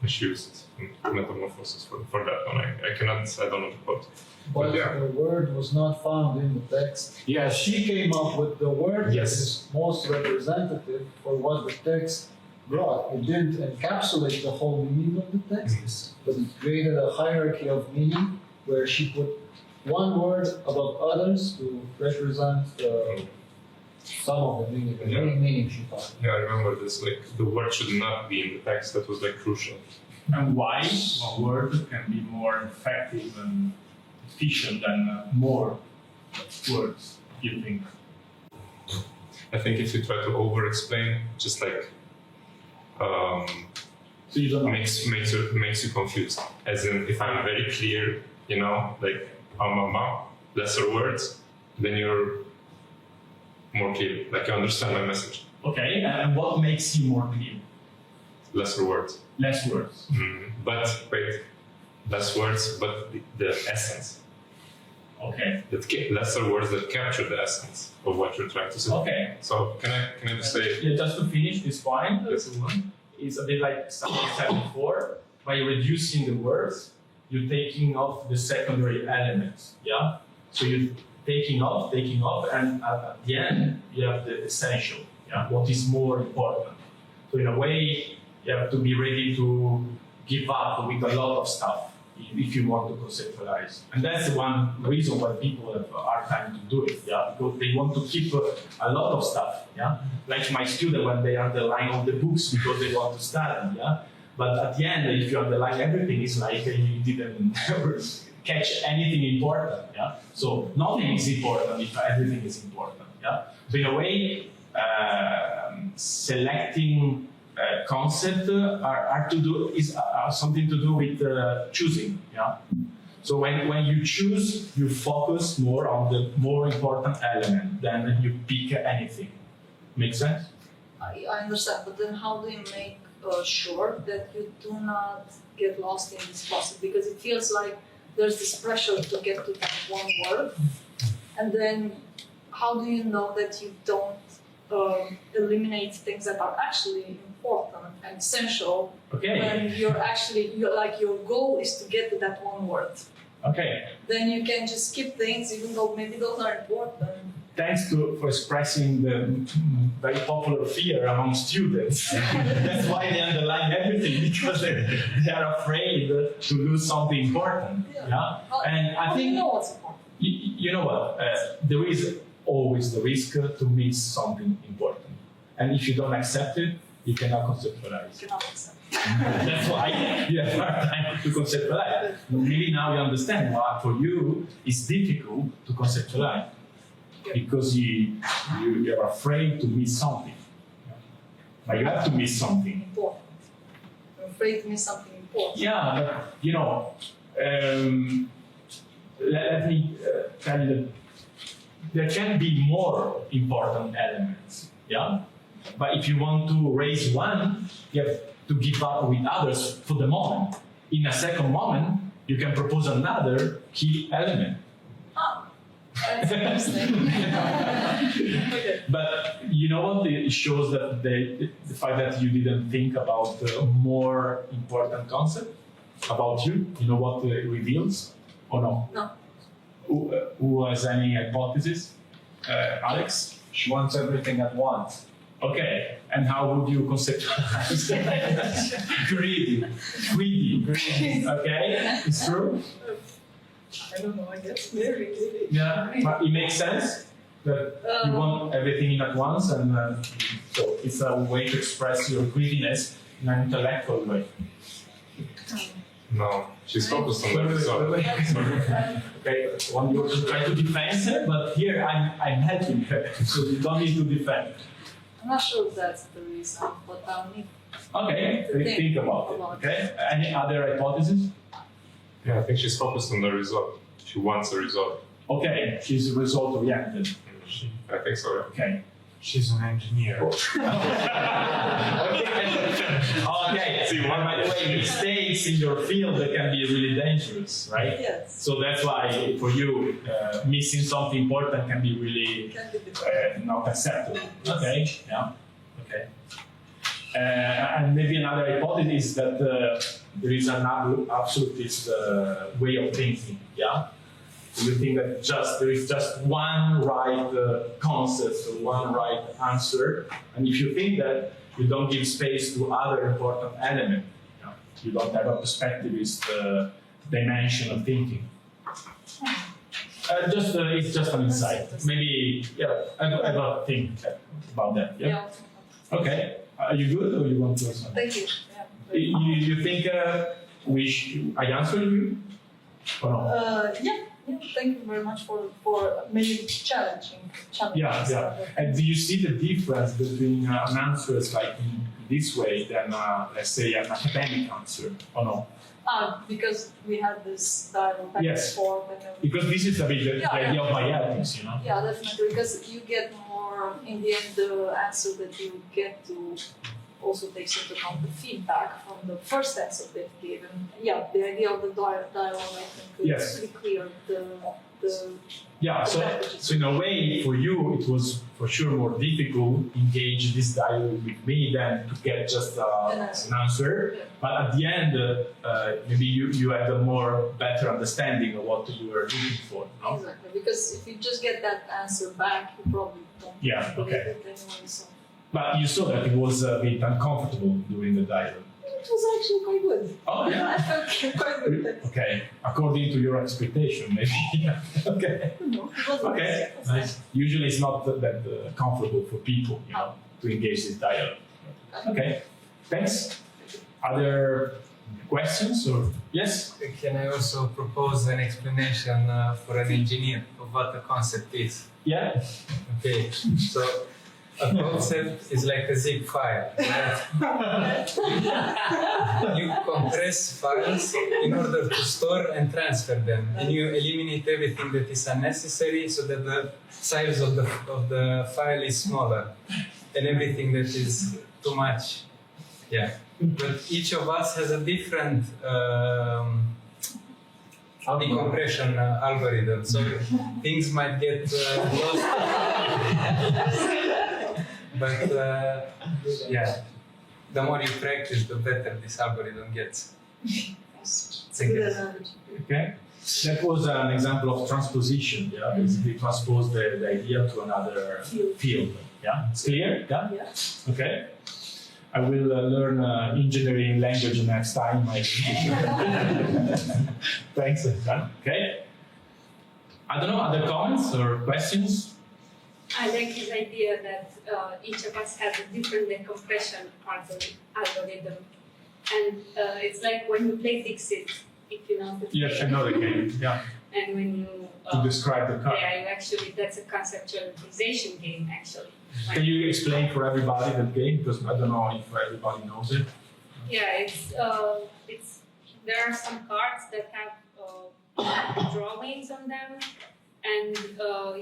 And she used metamorphosis for that one. I don't know the quote. But yeah. the word was not found in the text. Yes. She came up with the word Yes. that is most representative for what the text brought. It didn't encapsulate the whole meaning of the text, but it created a hierarchy of meaning where she put one word above others to represent some of the meaning, the main meaning she found. Yeah, I remember this. Like the word should not be in the text. That was like crucial. And why a word can be more effective and efficient than more words, you think? I think if you try to over-explain, just like So you don't know. makes you confused. As in, if I'm very clear, you know, like lesser words, then you're more clear. Like you understand my message. Okay, and what makes you more clear? Lesser words. Less words. But wait, less words, but the essence. Okay. Lesser words that capture the essence of what you're trying to say. Okay. So can I just say? Yeah, just to finish this point, Yes. it's a bit like something I said before. By reducing the words, you're taking off the secondary elements. Yeah. So you're taking off, and at the end you have the essential. Yeah. What is more important? So in a way, you have to be ready to give up with a lot of stuff if you want to conceptualize. And that's the one reason why people have a hard time to do it, yeah, because they want to keep a lot of stuff, yeah. Like my student when they underline all the books because they want to study, yeah. But at the end, if you underline everything, it's like you didn't catch anything important, yeah. So nothing is important if everything is important, yeah. So in a way, selecting concept are something to do with choosing. Yeah. So when you choose, you focus more on the more important element than you pick anything. Make sense? I understand, but then how do you make sure that you do not get lost in this process? Because it feels like there's this pressure to get to that one word, and then how do you know that you don't eliminate things that are actually important and essential. Okay. When your goal is to get to that one word. Okay. Then you can just skip things, even though maybe those are important. Thanks for expressing the very popular fear among students. That's why they underline everything, because they are afraid to lose something important. Yeah. And I How do think you know what's important? you know what? There is always the risk to miss something important, and if you don't accept it, you cannot conceptualize. You cannot accept. That's why you have hard time to conceptualize. Maybe now you understand why for you it's difficult to conceptualize. Because you're afraid to miss something. But you have to miss something. Important. I'm afraid to miss something important. Yeah, but let me tell you that there can be more important elements. Yeah? But if you want to raise one, you have to give up with others for the moment. In a second moment, you can propose another key element. That's interesting. Okay. But you know what? It shows that the fact that you didn't think about the more important concept about you. You know what it reveals, or no? No. Who has any hypothesis? Alex? She wants everything at once. Okay. And how would you conceptualize? Greedy. Okay. It's true. I don't know, I guess maybe. Yeah, but it makes sense that you want everything in at once, and so it's a way to express your greediness in an intellectual way. No, she's focused on the result. Okay, one you try to defend her, but here I'm helping her, so you don't need to defend. I'm not sure if that's the reason, but I'll need Okay, think about it. Okay, any other hypotheses? Yeah, I think she's focused on the result. She wants a result. Okay, she's result oriented. I think so. Yeah. Okay. She's an engineer. Okay. See, By the way, mistakes in your field they can be really dangerous, right? Yes. So that's why for you, missing something important can be really Can be different. not acceptable. Okay. Yeah. Okay. And maybe another hypothesis is that there is an absolutist way of thinking. Yeah. You think that there is just one right concept or one right answer, and if you think that, you don't give space to other important elements. You don't have a perspectivist dimension of thinking. It's just an insight. Maybe, I have a think about that. Yeah. Okay. Are you good, or you want to answer? Thank you. Yeah. You think I answered you, or no? Yeah. Thank you very much for maybe challenging. Yeah. And do you see the difference between an answer like in this way than, let's say, an academic answer, or no? Because we had this dialogue back and forth. Because this is a bit the idea of my ethics, you know? Yeah, definitely. Because you get more, in the end, the answer that you get to also takes into account the feedback from the first answer they've given. Yeah, the idea of the dialogue, I think, is pretty clear. So in a way, for you, it was for sure more difficult to engage this dialogue with me than to get just an answer. Yeah. But at the end, maybe you had a more better understanding of what you were looking for. No? Exactly, because if you just get that answer back, you probably don't believe it anyway. So. But you saw that it was a bit uncomfortable during the dialogue. It was actually quite good. Oh, yeah. I felt quite good. Okay, according to your expectation, maybe. Okay. No, it was Okay, nice. Usually it's not that comfortable for people, to engage this dialogue. Okay, thanks. Other questions or yes? Can I also propose an explanation for an engineer of what a concept is? Yeah. Okay, so a concept is like a zip file, right? You compress files in order to store and transfer them, and you eliminate everything that is unnecessary so that the size of the file is smaller, and everything that is too much. Yeah, but each of us has a different decompression algorithm, so things might get lost. But yeah, the more you practice, the better this algorithm gets. It's a Good guess. analogy. Okay. That was an example of transposition. Yeah, basically transpose the idea to another field. Yeah, it's clear. Yeah. Yeah. Okay. I will learn engineering language next time. Thanks. Okay. I don't know. Other comments or questions? I like his idea that each of us has a different decompression algorithm. And it's like when you play Dixit, if you know the Yes, I know the game. Yeah. And when you To describe the car. yeah, you actually that's a conceptualization game actually. Can you explain for everybody that game? Because I don't know if everybody knows it. Yeah, it's there are some cards that have drawings on them, and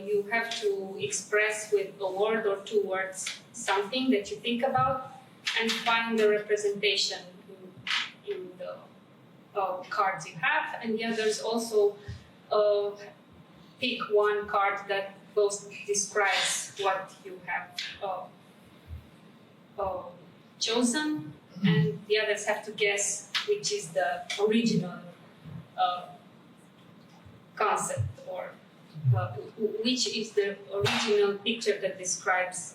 you have to express with a word or two words something that you think about, and find the representation in the cards you have, and the others also pick one card that both describes what you have chosen, and the others have to guess which is the original concept, or which is the original picture that describes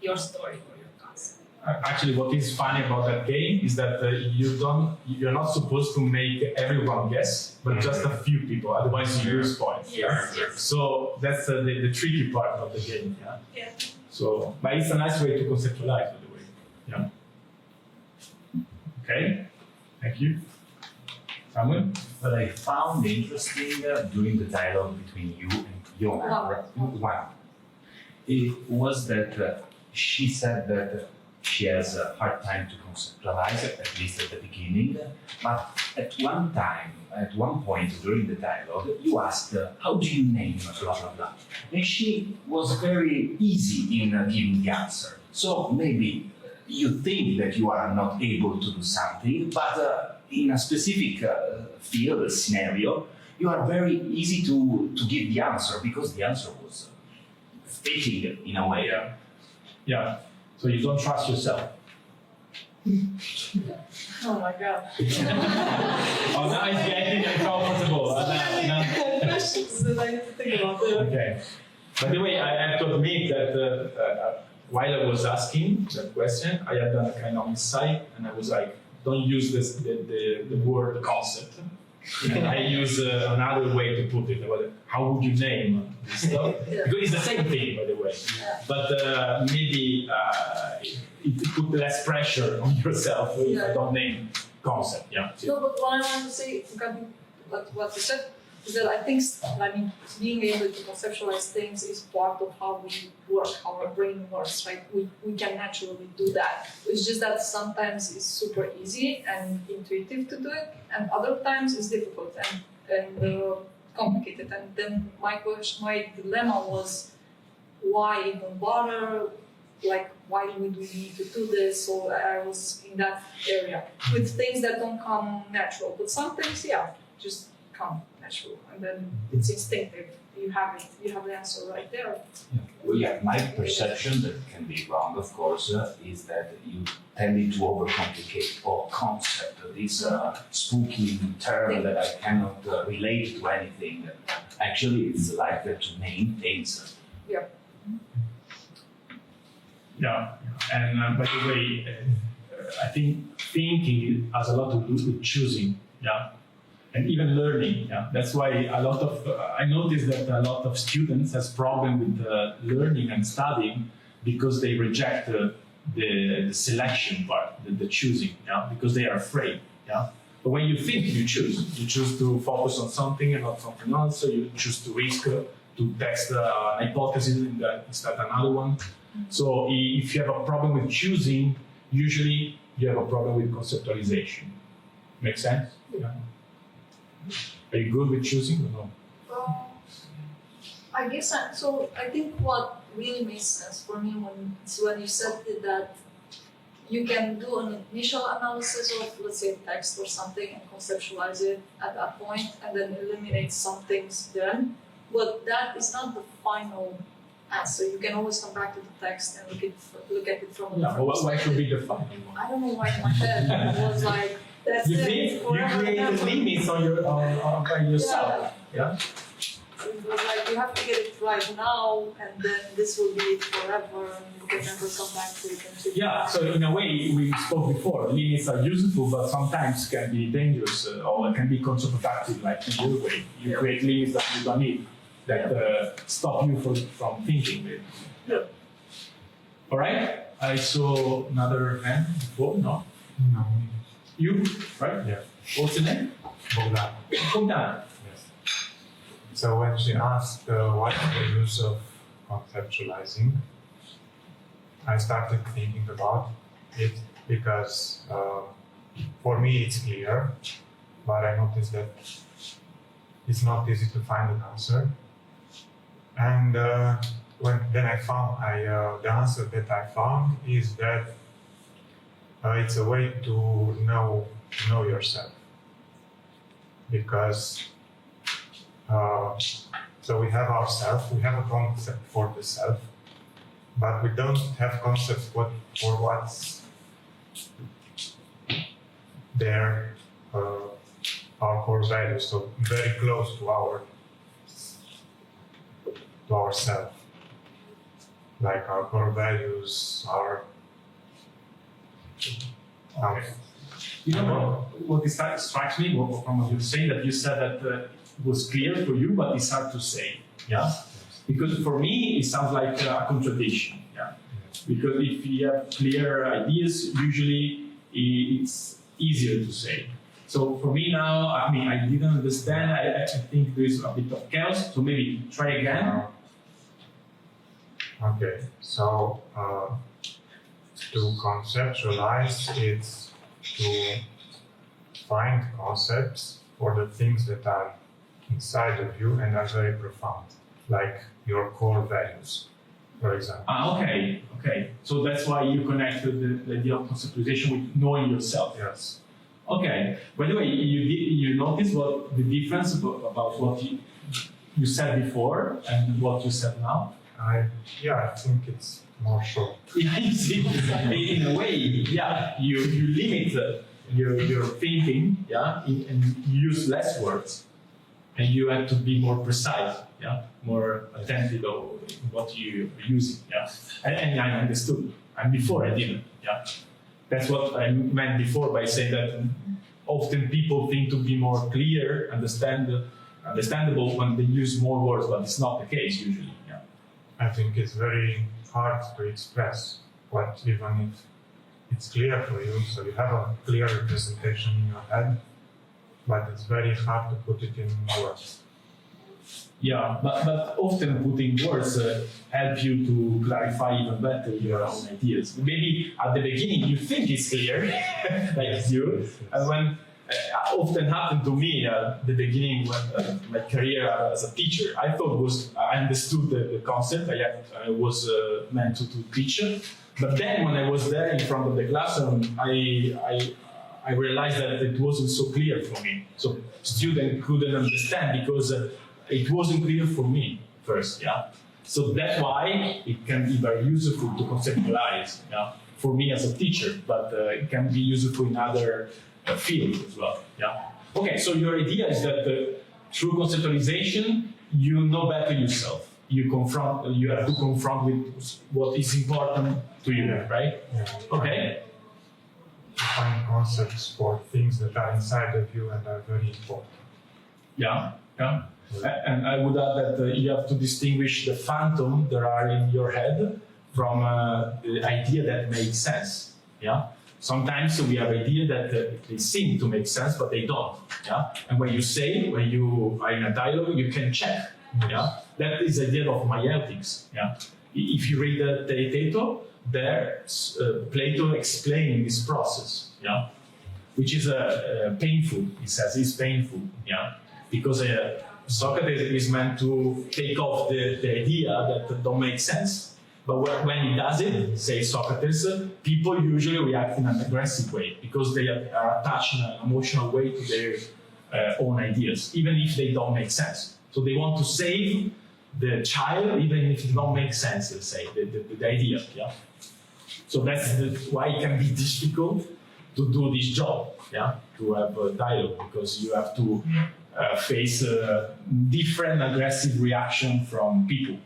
your story or your concept. Actually, what is funny about that game is that you're not supposed to make everyone guess, but just a few people. Otherwise, you lose points. Yes. So that's the tricky part of the game. Yeah. Yeah. So, but it's a nice way to conceptualize, by the way. Yeah. Okay. Thank you. Samuel. But I found interesting during the dialogue between you and Johan, it was that she said that she has a hard time to conceptualize it, at least at the beginning. But at one point during the dialogue, you asked, how do you name blah, blah, blah? And she was very easy in giving the answer. So maybe you think that you are not able to do something, but in a specific field, scenario, you are very easy to give the answer because the answer was fitting in a way. Yeah. Yeah. So you don't trust yourself. Oh my god. Oh, now it's getting uncomfortable. Questions that I need to think about. Okay. By the way, I have to admit that while I was asking that question, I had done a kind of insight, and I was like, don't use the word concept. And I use another way to put it. How would you name this stuff? Because it's the same thing, by the way. But maybe it put less pressure on yourself if you don't name concept. Yeah. No, but what I want to say, regarding what you said, is that I think, being able to conceptualize things is part of how we work, how our brain works, right? We can naturally do that. It's just that sometimes it's super easy and intuitive to do it, and other times it's difficult and complicated. And then my dilemma was, why even bother? Like, why would we need to do this? So I was in that area with things that don't come natural. But some things, just come natural, and then it's instinctive. You have it. You have the answer right there. Well, my perception, that can be wrong, of course, is that you tended to overcomplicate or concept this spooky term that I cannot relate to anything. Actually, it's like to name things. Yeah. Yeah, and by the way, I think thinking has a lot to do with choosing. Yeah. And even learning, yeah. That's why a lot of I noticed that a lot of students has problem with learning and studying because they reject the selection part, the choosing, yeah, because they are afraid, yeah. But when you think, you choose to focus on something and not something else. So you choose to risk to test an hypothesis instead of another one. So if you have a problem with choosing, usually you have a problem with conceptualization. Make sense? Yeah. Are you good with choosing or no? I guess I think what really makes sense for me when you said that you can do an initial analysis of, let's say, text or something and conceptualize it at that point and then eliminate some things then, but that is not the final So you can always come back to the text and look at it from a Yeah, different well, why should be defined? I don't know why in my head it was like, that's You it. think you forever create and ever. limits on by yourself. Yeah. It was like, you have to get it right now, and then this will be it forever, and you can never come back to it until Yeah, so in a way, we spoke before, limits are useful, but sometimes can be dangerous or can be counterproductive, like in your way. You create limits that you don't need, that stop you from thinking. Yeah. All right, I saw another hand before, no? No. You, right? Yeah. What's your name? Bogdan. Bogdan. Yes. So when she asked what's the use of conceptualizing, I started thinking about it because for me it's clear, but I noticed that it's not easy to find an answer. And then I found the answer that I found is that it's a way to know yourself, because so we have ourself, we have a concept for the self, but we don't have concepts for what's there, our core values, so very close to ourself. Like our core values are. You know what strikes me from what you're saying, that you said that it was clear for you, but it's hard to say. Yeah. Because for me, it sounds like a contradiction. Yeah. Because if you have clear ideas, usually it's easier to say. So for me now, I mean, I didn't understand. I think there is a bit of chaos. So maybe try again. Okay, so to conceptualize, it's to find concepts for the things that are inside of you and are very profound, like your core values, for example. Okay. So that's why you connected the idea of conceptualization with knowing yourself. Yes. Okay. By the way, you notice what the difference about what you said before and what you said now? I think it's more short. Yeah, you see, in a way, yeah, you limit your thinking, yeah, and you use less words, and you have to be more precise, yeah, more attentive of what you're using, yeah. And I understood, and before I didn't, yeah. That's what I meant before by saying that often people think to be more clear, understandable when they use more words, but it's not the case usually, yeah. I think it's very hard to express what, even if it's clear for you, so you have a clear representation in your head, but it's very hard to put it in words. Yeah, but often putting words help you to clarify even better your own ideas. Maybe at the beginning you think it's clear, like you, and when often happened to me at the beginning when my career as a teacher, I thought I understood the concept. I was meant to teach, but then when I was there in front of the classroom, I realized that it wasn't so clear for me. So students couldn't understand because it wasn't clear for me first. Yeah. So that's why it can be very useful to conceptualize. Yeah, for me as a teacher, but it can be useful in other field as well. Yeah. Okay, so your idea is that through conceptualization, you know better yourself. You have to confront with what is important to you, right? Yeah. Okay. To find concepts for things that are inside of you and are very important. Yeah. And I would add that you have to distinguish the phantom that are in your head from the idea that makes sense. Yeah. Sometimes we have ideas that they seem to make sense, but they don't. Yeah. And when you are in a dialogue, you can check. Yeah. That is the idea of myeltics. Yeah. If you read the Teeteto, there's Plato explaining this process. Yeah. Which is painful. He says it's painful. Yeah. Because Socrates is meant to take off the idea that don't make sense. But when he does it, say Socrates, people usually react in an aggressive way because they are attached in an emotional way to their own ideas, even if they don't make sense. So they want to save the child, even if it don't make sense, let's say, the idea, yeah? So that's why it can be difficult to do this job, yeah? To have a dialogue, because you have to face a different aggressive reaction from people,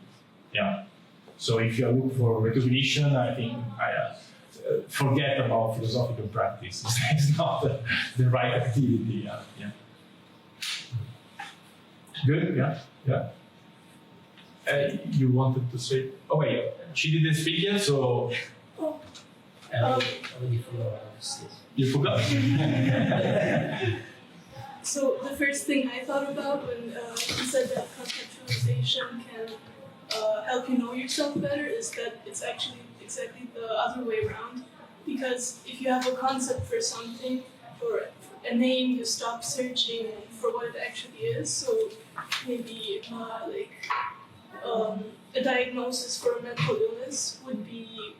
yeah? So if you look for recognition, I think forget about philosophical practice. It's not the right activity, yeah? Good, yeah. You wanted to say? Oh wait, she didn't speak yet, so you forgot. So the first thing I thought about when you said that conceptualization can help you know yourself better is that it's actually exactly the other way around. Because if you have a concept for something or a name, you stop searching for what it actually is. So maybe a diagnosis for a mental illness would be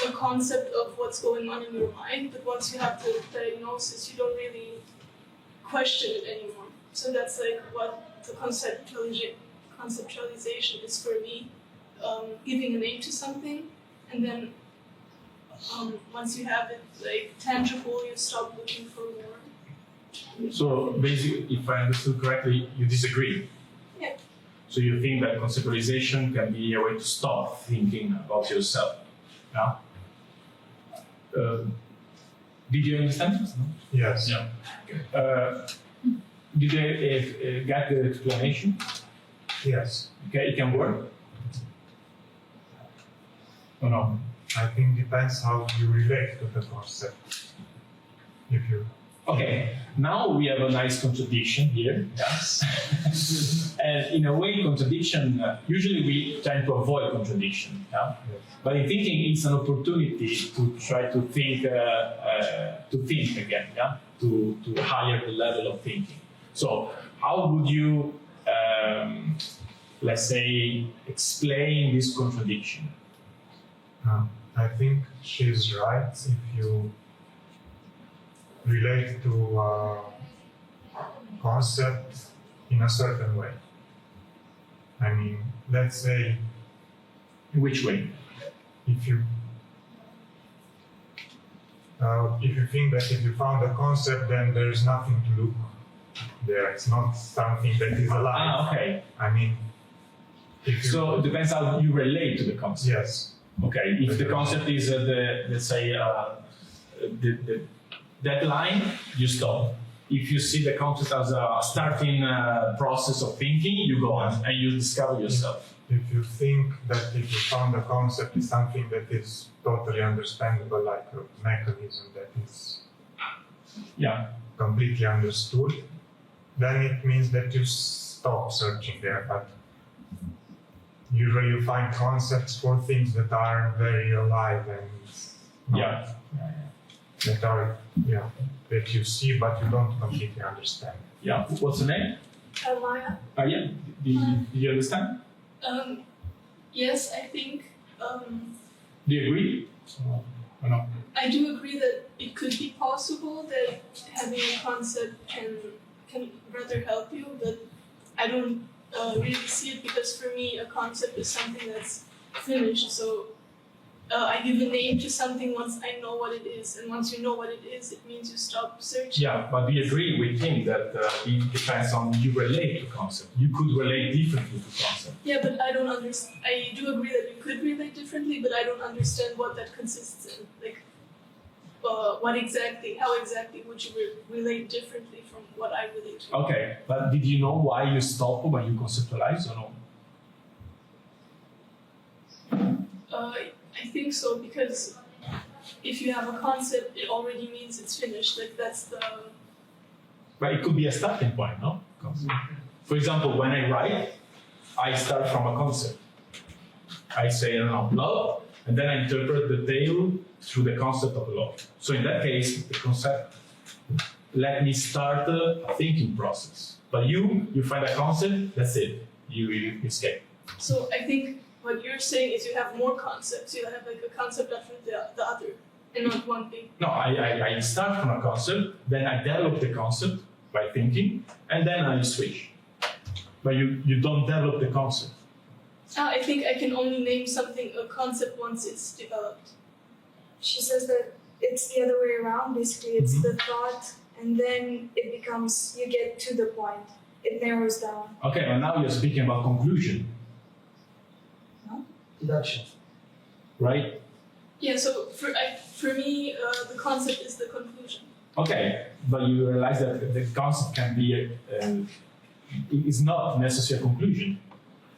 a concept of what's going on in your mind. But once you have the diagnosis, you don't really question it anymore. So that's like what the conceptualization is for me, giving a name to something, and then once you have it like tangible, you stop looking for more. So basically, if I understood correctly, you disagree. Yeah. So you think that conceptualization can be a way to stop thinking about yourself. Yeah. Did you understand? Yes. Yeah. Did you get the explanation? Yes. Okay, it can work. Or no? I think depends how you relate to the concept. If you. Okay, now we have a nice contradiction here. Yes. And in a way, contradiction, usually we tend to avoid contradiction. Yeah? Yes. But in thinking, it's an opportunity to try to think again, yeah? To higher the level of thinking. So how would you, let's say, explain this contradiction? I think she's right if you relate to a concept in a certain way. I mean, let's say. In which way? If you think that if you found a concept, then there's nothing to look there. It's not something that is alive. Ah, okay. I mean, so it depends how you relate to the concept. Yes. Okay. If the concept is let's say the deadline, you stop. If you see the concept as a starting process of thinking, you go on and you discover yourself. If you think that if you found a concept is something that is totally understandable, like a mechanism that is completely understood, then it means that you stop searching there. But usually you find concepts for things that are very alive and that are that you see but you don't completely understand. Yeah. What's the name? Maya. Yeah. Did you understand? Yes, I think. Do you agree? Or no? I do agree that it could be possible that having a concept can rather help you, but I don't really see it because for me a concept is something that's finished. So I give a name to something once I know what it is, and once you know what it is, it means you stop searching. Yeah, but we agree with him that it depends on you relate to concept. You could relate differently to concept. Yeah, but I don't understand. I do agree that you could relate differently, but I don't understand what that consists in. Like, how exactly would you relate differently from what I relate to? Okay, but did you know why you stop when you conceptualize or no? I think so, because if you have a concept, it already means it's finished. Like that's the. But it could be a starting point, no? For example, when I write, I start from a concept. I say, love, and then I interpret the tale through the concept of love. So in that case, the concept let me start a thinking process. But you find a concept, that's it. You escape. So I think what you're saying is you have more concepts. You have like a concept after the other, and not one thing. No, I start from a concept, then I develop the concept by thinking, and then I switch. But you don't develop the concept. I think I can only name something a concept once it's developed. She says that it's the other way around. Basically, it's Mm-hmm. the thought, and then it becomes, you get to the point. It narrows down. Okay, but now you're speaking about conclusion, Deduction. right? Yeah, so for me, the concept is the conclusion. Okay, but you realize that the concept can be is not necessarily a conclusion.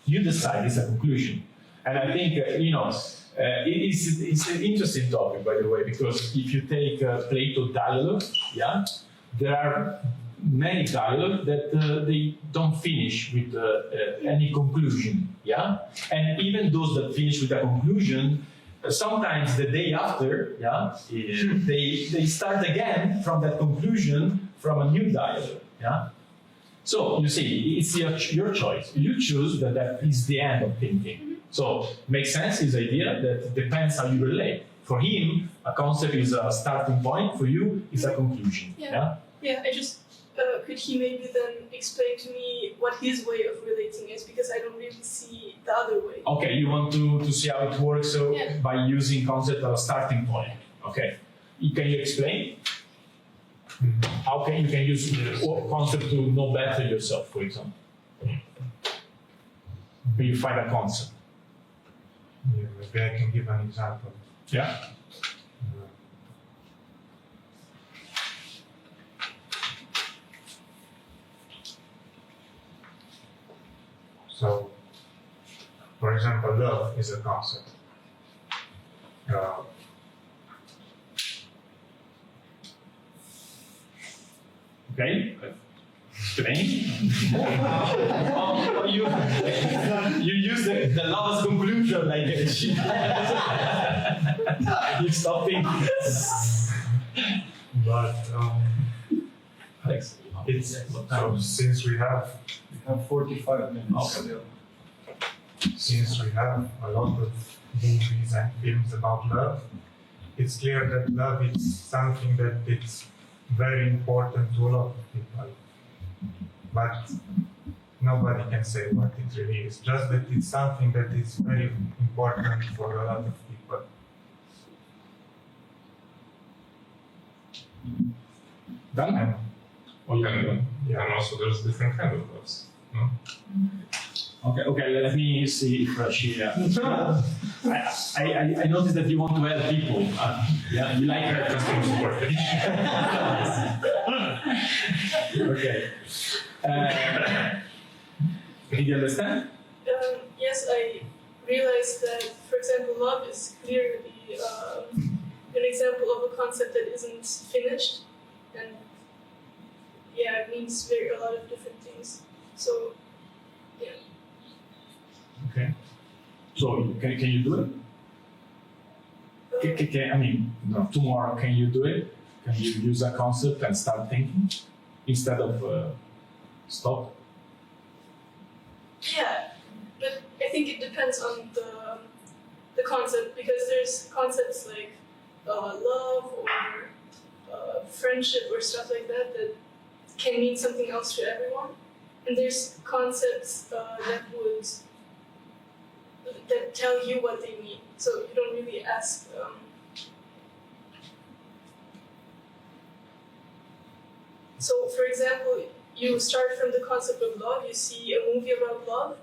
You decide it's a conclusion, and I think it's an interesting topic, by the way, because if you take Plato dialogue, yeah, there are many dialogues that they don't finish with any conclusion, yeah, and even those that finish with a conclusion. Sometimes the day after, yeah, they start again from that conclusion from a new dialogue, yeah. So you see, it's your choice. You choose that is the end of thinking. So makes sense his idea that depends how you relate. For him, a concept is a starting point. For you, it's a conclusion. Yeah. Yeah. I just could he maybe then explain to me what his way of relating is, because I don't really see the other way. Okay, you want to see how it works, so Yeah. by using concept as a starting point. Okay, can you explain? How can you use the concept to know better yourself, for example? When you find a concept. Yeah, maybe I can give an example. Yeah. So, for example, love is a concept. Okay. Explain. You use the lover's conclusion like you stop thinking. But Thanks. it's so since we have 45 minutes. Okay. since we have a lot of movies and films about love, it's clear that love is something that it's very important to a lot of people. But nobody can say what it really is. Just that it's something that is very important for a lot of people. Done? And And also there's different kind of loves. No? Okay, let me see if she. I noticed that you want to help people. Yeah, you like her customer support. Okay. Did you understand? Yes, I realized that, for example, love is clearly an example of a concept that isn't finished, and yeah, it means a lot of different things. So, yeah. Okay. So can you do it? I mean, no, tomorrow can you do it? Can you use a concept and start thinking instead of stop? Yeah, but I think it depends on the concept, because there's concepts like love or friendship or stuff like that that can mean something else to everyone, and there's concepts that tell you what they mean, so you don't really ask. So, for example, you start from the concept of love, you see a movie about love,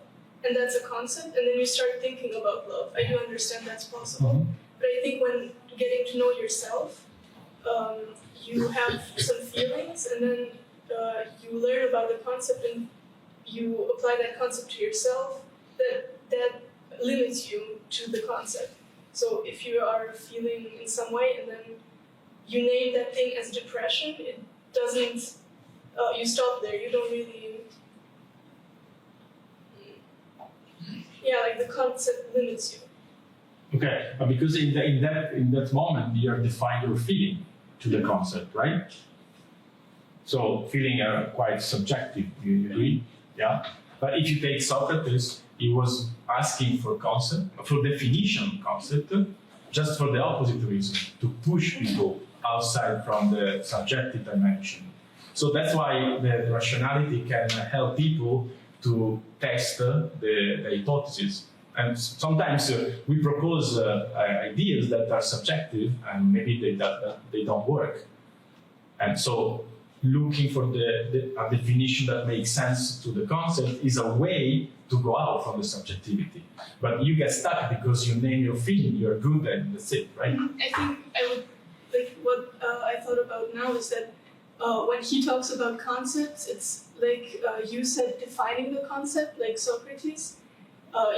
and that's a concept, and then you start thinking about love. I do understand that's possible, but I think when getting to know yourself, you have some feelings, and then you learn about the concept, and you apply that concept to yourself, that limits you to the concept. So if you are feeling in some way, and then you name that thing as depression, it doesn't, you stop there, you don't really, like the concept limits you. Okay, but because in that moment you are defining your feeling to the concept, right? So feeling are quite subjective. You agree? Yeah. But if you take Socrates, he was asking for concept, for definition concept, just for the opposite reason, to push people outside from the subjective dimension. So that's why the rationality can help people to test the hypothesis. And sometimes we propose ideas that are subjective and maybe they don't work. And so looking for a definition that makes sense to the concept is a way to go out from the subjectivity. But you get stuck because you name your feeling, you're good, and that's it, right? I think I would, like, what I thought about now is that when he talks about concepts, it's like you said, defining the concept, like Socrates.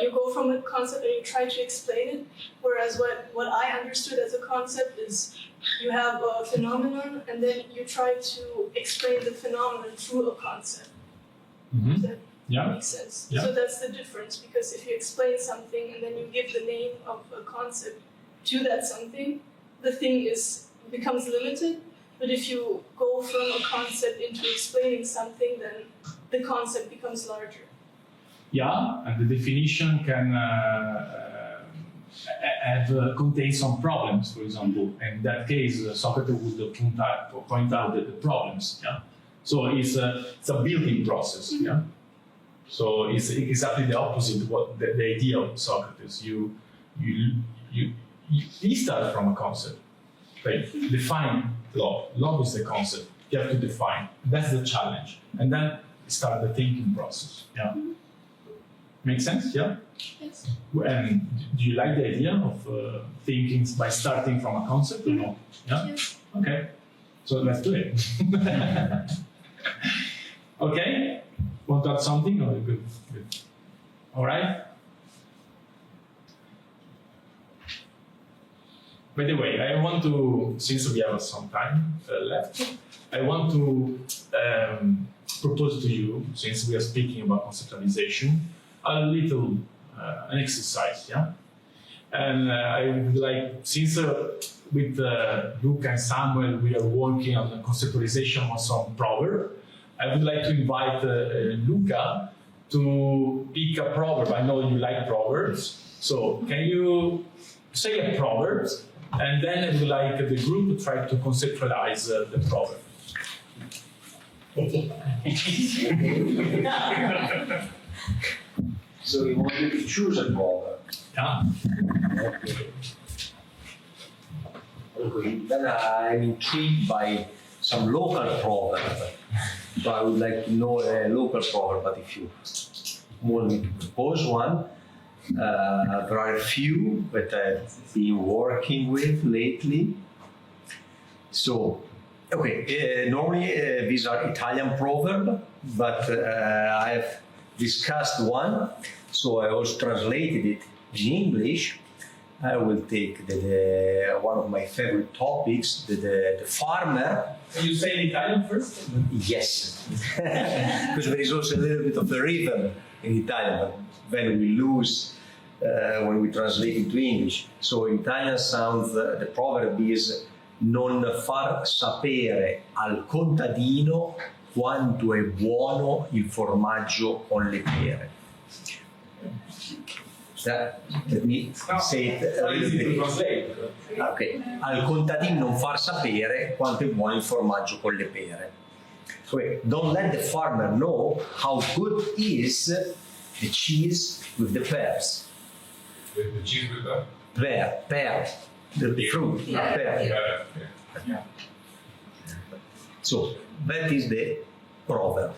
You go from a concept and you try to explain it, whereas what I understood as a concept is you have a phenomenon and then you try to explain the phenomenon through a concept. Mm-hmm. Does that Yeah. make sense? Yeah. So that's the difference, because if you explain something and then you give the name of a concept to that something, the thing becomes limited. But if you go from a concept into explaining something, then the concept becomes larger. Yeah, and the definition can contain some problems, for example. In that case, Socrates would point out the problems. Yeah, so it's a building process. Yeah, so it's exactly the opposite of what the idea of Socrates. He starts from a concept. Right? Define love. Love is the concept. You have to define. That's the challenge, and then start the thinking process. Yeah. Make sense? Yeah? Yes. And do you like the idea of thinking by starting from a concept or no? Yeah? Yes. Okay. So let's do it. Okay? Want to add something? Or good? Good. All right? By the way, I want to, since we have some time left, I want to propose to you, since we are speaking about conceptualization, a little an exercise, yeah. And I would like, since with Luca and Samuel we are working on the conceptualization of some proverb, I would like to invite Luca to pick a proverb. I know you like proverbs, so can you say a proverb, and then I would like the group to try to conceptualize the proverb. So you wanted to choose a proverb. Yeah. Okay. Then I'm intrigued by some local proverb. So I would like to know a local proverb, but if you want me to propose one, there are a few that I've been working with lately. So, okay, normally these are Italian proverbs, but I've discussed one, so I also translated it in English. I will take one of my favorite topics, the farmer. Can you say in Italian first? Yes, because there is also a little bit of the rhythm in Italian, but then we lose when we translate into English. So in Italian sounds, the proverb is non far sapere al contadino quanto è buono il formaggio con le pere. Let me say it a little bit. Okay. Al contadino non far sapere quanto è buono il formaggio con le pere. Okay. Don't let the farmer know how good is the cheese with the pears. The cheese with the Pear, the fruit, not pear. yeah. So that is the proverb.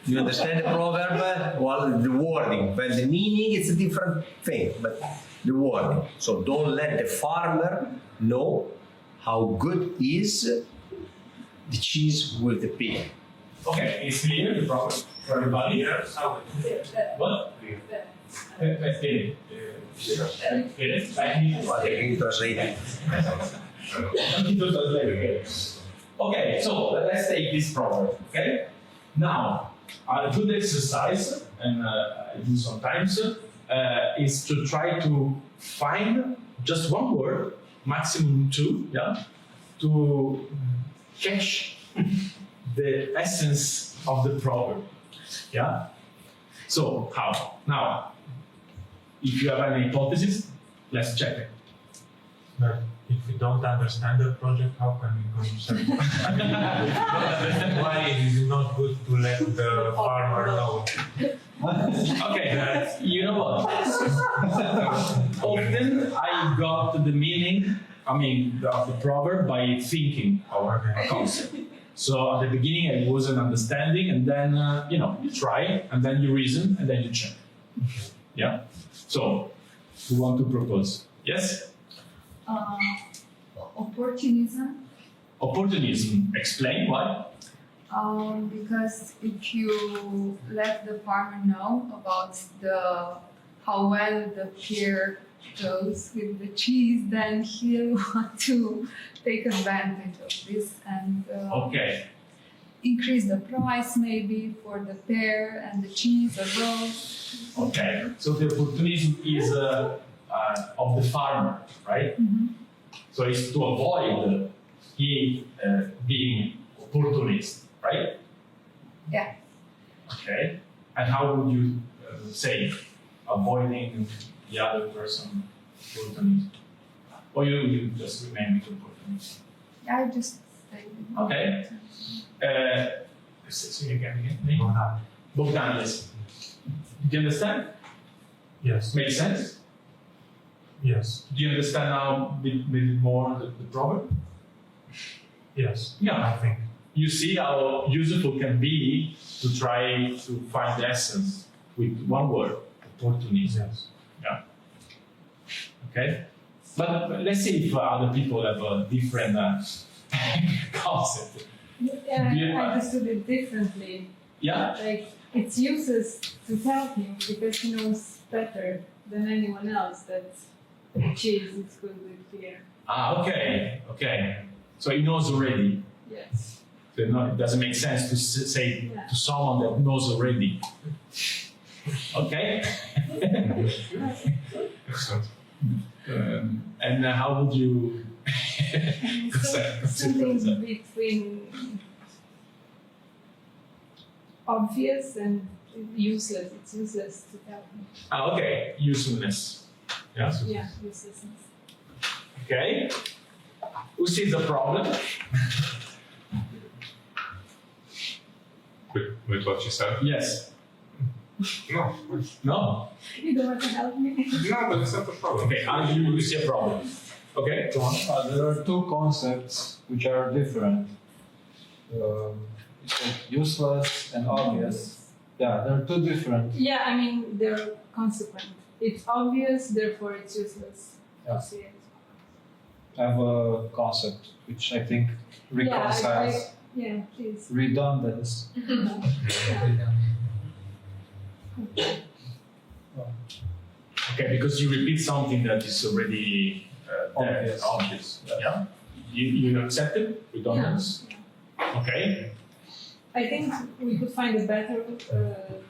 You understand the proverb? Well, the wording, but the meaning is a different thing, but the wording. So don't let the farmer know how good is the cheese with the pig. Okay, it's clear the proverb for everybody. What? I can translate it. Okay, so let's take this proverb. Okay, now a good exercise, and I do sometimes, is to try to find just one word, maximum two, yeah, to catch the essence of the proverb. Yeah. So how? Now, if you have any hypothesis, let's check it. But if we don't understand the project, how can we concept? I mean, why is it not good to let the farmer know? Okay, you know what? Often I got the meaning, of the proverb by thinking of a concept. So at the beginning I wasn't understanding, and then you try, and then you reason, and then you check. Yeah. So, who want to propose? Yes. Opportunism. Opportunism. Explain why. Because if you let the farmer know about how well the pear goes with the cheese, then he'll want to take advantage of this and Okay. increase the price maybe for the pear and the cheese as well. Okay. So the opportunism is of the farmer, right? Mhm. So it's to avoid being opportunist, right? Yeah. Okay. And how would you say avoiding the other person opportunism? Or you just remain with opportunism? I just stay with Okay. Say again. Name? Bogdan, yes. Do you understand? Yes. Makes sense? Yes. Do you understand now a bit more the proverb? Yes. Yeah. I think. You see how useful can be to try to find the essence with one word, opportunism. Yes. Yeah. Okay? But let's see if other people have a different concept. Yeah, Yeah. I understood it differently. Yeah? Like, it's useless to tell him because he knows better than anyone else that cheese is good with beer. Ah, okay. Okay. So he knows already. Yes. So it doesn't make sense to say Yeah. to someone that knows already. Okay? Excellent. And how would you Something between obvious and useless. It's useless to tell him. Ah, okay. Usefulness. Yeah. Yeah, uselessness. Okay. Who sees the problem? With what you said? Yes. No. No? You don't want to help me? No, but it's not a problem. Okay, how do you see a problem? Okay, go on. There are two concepts which are different. It's like useless and obvious. Yeah, they're two different. Yeah, I mean, they're consequent. It's obvious, therefore it's useless to see it. I have a concept which I think reconciles Yeah, please. redundancy. Okay, because you repeat something that is already there, Obvious. obvious. Yeah? You accept it? Redundance? Okay. I think we could find a better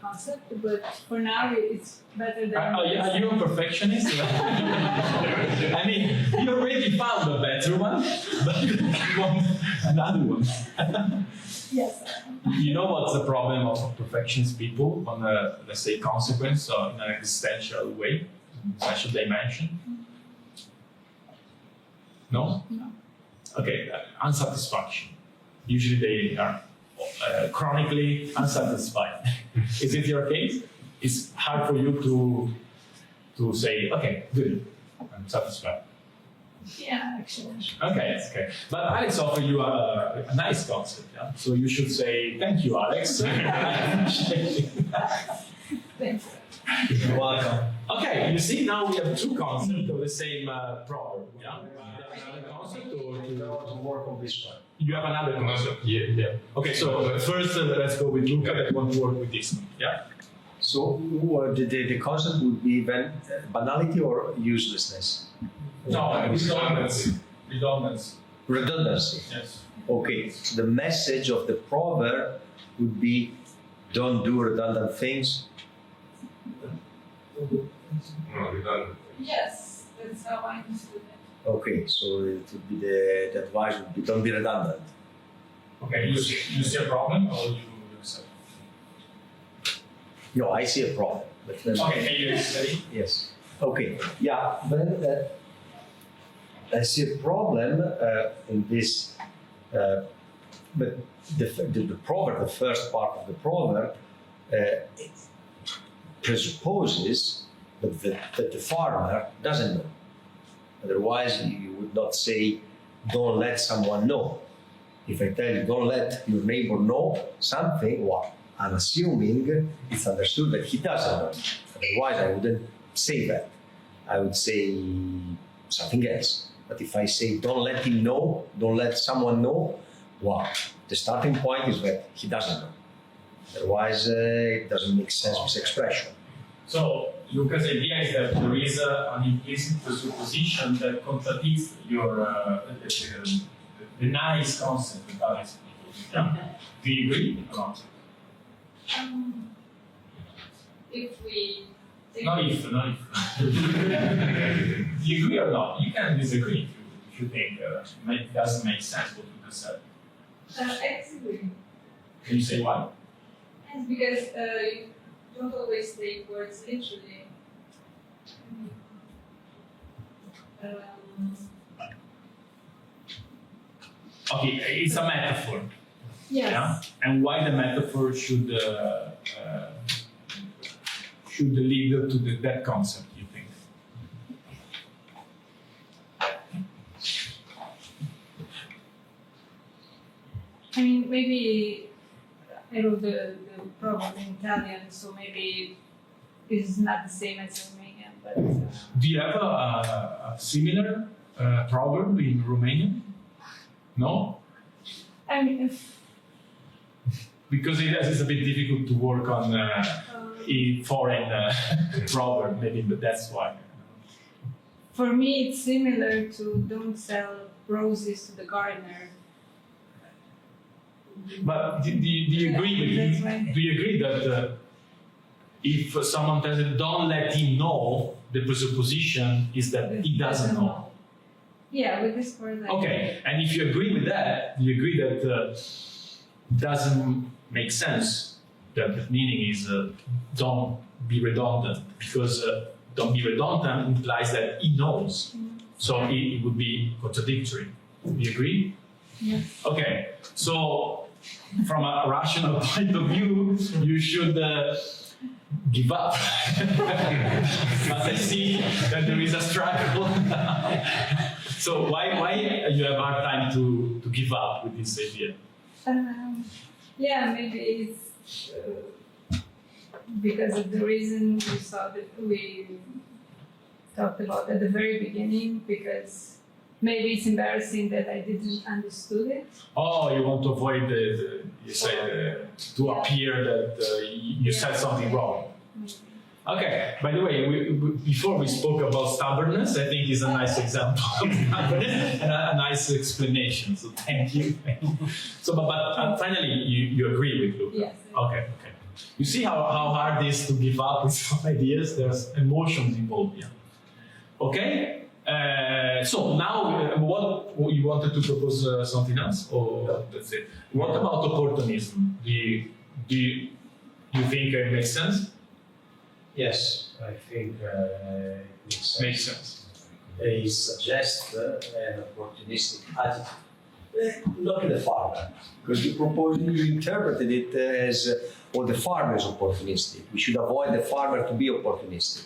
concept, but for now it's better than. Are you a perfectionist? I mean, you already found a better one, but you want another one. Yes. You know what's the problem of perfectionist people on a, let's say, consequence or in an existential way, existential dimension? No? No. Okay, unsatisfaction. Usually they are chronically unsatisfied. Is it your case? It's hard for you to say, okay, good, I'm satisfied. Yeah, actually. Okay. But Alex offered you a nice concept, yeah? So you should say, thank you, Alex. Thanks. You're welcome. Okay, you see, now we have two concepts of the same proverb. Yeah? Another concept or To work on this one. you have another concept? Yeah. Okay, so first let's go with Luca that want to work with this one. Yeah? So the concept would be then banality or uselessness? No, redundancy. Redundancy. Yes. Okay, the message of the proverb would be don't do redundant things. No, redundant. Yes, that's how I understood it. Okay, so it would be the advice would be don't be redundant. Okay, you see a problem or you accept? No, I see a problem. But then, Okay, can you say? yes. Okay, yeah, then I see a problem in this, but the proverb, the first part of the proverb, presupposes that the farmer doesn't know. Otherwise, you would not say, don't let someone know. If I tell you, don't let your neighbor know something, well, I'm assuming it's understood that he doesn't know. Otherwise, I wouldn't say that. I would say something else. But if I say, don't let him know, don't let someone know, well, the starting point is that he doesn't know. Otherwise, it doesn't make sense with expression. So, Luca's idea is that there is an implicit presupposition that contradicts your the nice concept that Alice proposed. Yeah? Do you agree or not? If we think Not if. You agree or not? You can disagree if you think it doesn't make sense what Luca said. I disagree. Can you say why? It's because you don't always take words literally. Okay, it's a metaphor. Yes. Yeah? And why the metaphor should lead to that concept, you think? I mean, maybe I wrote the proverb in Italian, so maybe it's not the same as Romanian, but. Do you have a similar proverb in Romanian? No? I mean, Because it's a bit difficult to work on a foreign proverb, maybe, but that's why. for me, it's similar to don't sell roses to the gardener. But do you agree with That's me? right. Do you agree that if someone tells you don't let him know, the presupposition is that he doesn't know? Yeah, with this word. Okay, and if you agree with that, you agree that doesn't make sense. That the meaning is don't be redundant, because don't be redundant implies that he knows. So it would be contradictory. Do you agree? Yeah. Okay, so from a rational point of view, you should give up. But I see that there is a struggle. So why you have a hard time to give up with this idea? Yeah, maybe it's because of the reason we talked about at the very beginning, because maybe it's embarrassing that I didn't understood it. Oh, you want to avoid to appear that you said something wrong. Okay, by the way, before we spoke about stubbornness, I think is a nice example of stubbornness and a nice explanation, so thank you. So, but finally, you agree with Luca? Yes. Okay. You see how hard it is to give up with some ideas? There's emotions involved here. Okay? So now, what you wanted to propose something else, or that's it? What about opportunism? Do you think it makes sense? Yes, I think it Makes sense. He suggests an opportunistic attitude. Not to the farmer, because you interpreted it as the farmer is opportunistic. We should avoid the farmer to be opportunistic.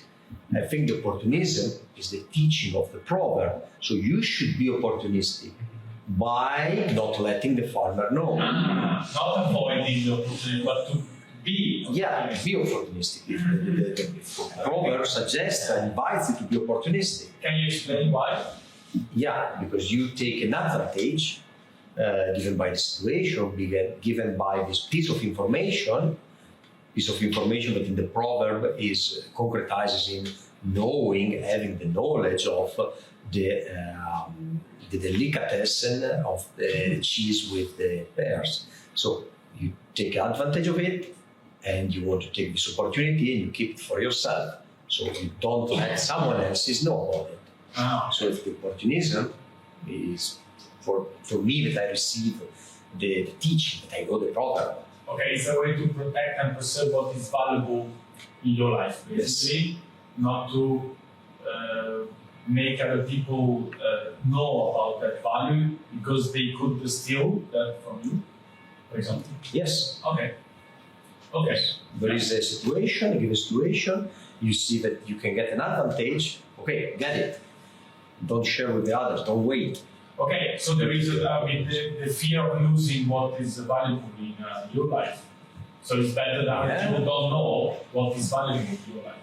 I think the opportunism is the teaching of the proverb, so you should be opportunistic by not letting the farmer know. Not avoiding the opportunity, but to be. Yeah, be opportunistic. The proverb suggests and invites you to be opportunistic. Can you explain why? Yeah, because you take an advantage given by the situation, given by this piece of information that in the proverb is concretizes in knowing, having the knowledge of the delicatessen of the cheese with the pears. So you take advantage of it, and you want to take this opportunity and you keep it for yourself. So you don't let someone else know about it. So if the opportunism is for me that I receive the teaching, that I know the proverb. Okay, it's a way to protect and preserve what is valuable in your life, basically. Yes. Not to make other people know about that value because they could steal that from you, for example. Yes. Okay. Okay. There is a situation, a given situation, you see that you can get an advantage, okay, get it. Don't share with the others, don't wait. Okay, so there is the fear of losing what is valuable in your life. So it's better that people don't know what is valuable in your life.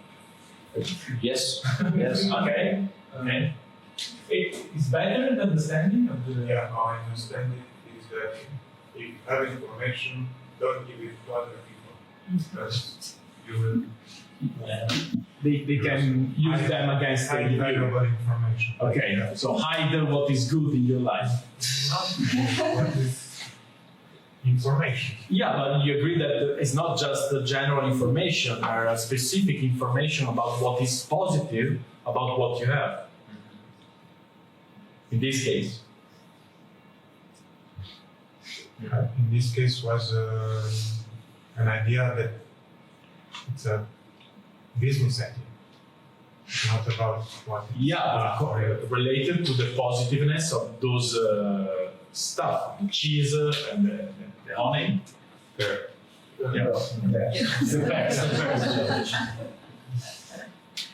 Yes, yes. Okay. Okay. It's better the understanding of the. Yeah, our understanding is that if you have information, don't give it to other people. Because you will They can use them against the hide individual. valuable information. Okay, so hide what is good in your life. What is information? Yeah, but you agree that it's not just the general information, there are specific information about what is positive about what you have. In this case. In this case was an idea that it's a business idea, not about what. Yeah, related to the positiveness of those stuff, the cheese and the honey. Yeah.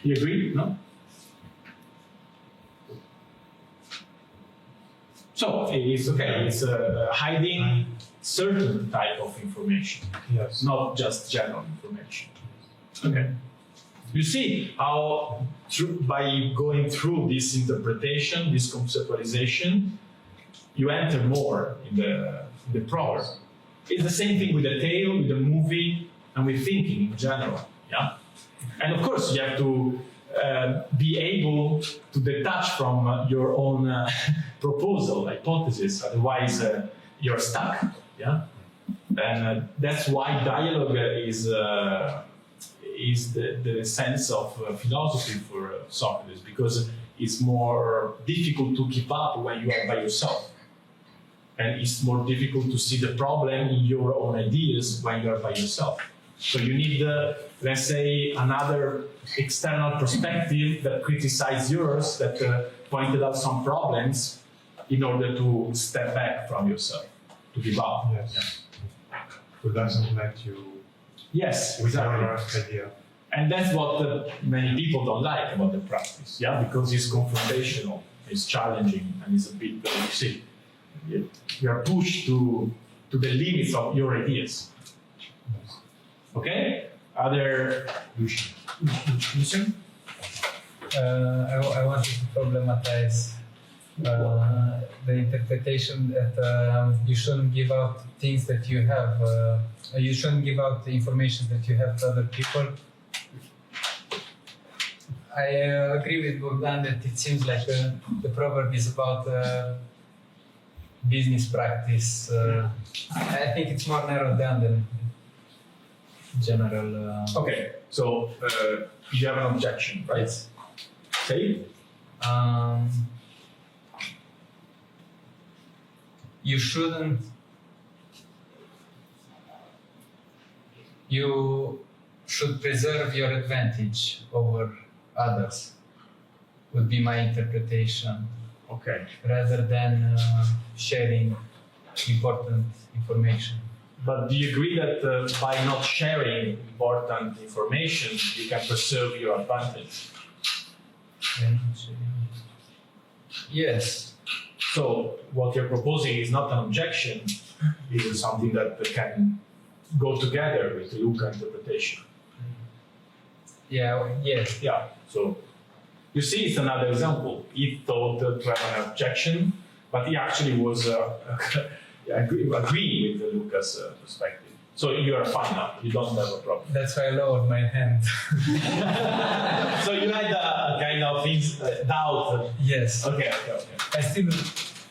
You agree? No? So it's okay. It's hiding certain type of information, Yes. not just general information. Okay. You see how by going through this interpretation, this conceptualization, you enter more in the proverb. It's the same thing with the tale, with the movie, and with thinking in general. Yeah. And of course, you have to be able to detach from your own proposal, hypothesis. Otherwise, you're stuck. Yeah. And that's why dialogue is the sense of philosophy for Socrates, because it's more difficult to keep up when you are by yourself. And it's more difficult to see the problem in your own ideas when you are by yourself. So you need, let's say, another external perspective that criticizes yours, that pointed out some problems in order to step back from yourself, to give up. Yes. Who doesn't let you Yes, with exactly. your idea. And that's what many people don't like about the practice, yeah, because it's confrontational, it's challenging, and it's a bit, you see, you are pushed to the limits of your ideas. Okay? Other Lucian? I wanted to problematize the interpretation that you shouldn't give out things that you have. You shouldn't give out the information that you have to other people. I agree with Bogdan that it seems like the proverb is about business practice. I think it's more narrowed down than general. Okay, so you have an objection, right? Say it. You shouldn't. You should preserve your advantage over others, would be my interpretation. Okay. Rather than sharing important information. But do you agree that by not sharing important information, you can preserve your advantage? Yes. So what you're proposing is not an objection, it is something that can go together with the Luca interpretation. Yeah, yes. Yeah, so you see it's another example. He thought to have an objection, but he actually was agreeing with Luca's perspective. So you are fine now, you don't have a problem. That's why I lowered my hand. So you had a kind of doubt. Yes. Okay. I still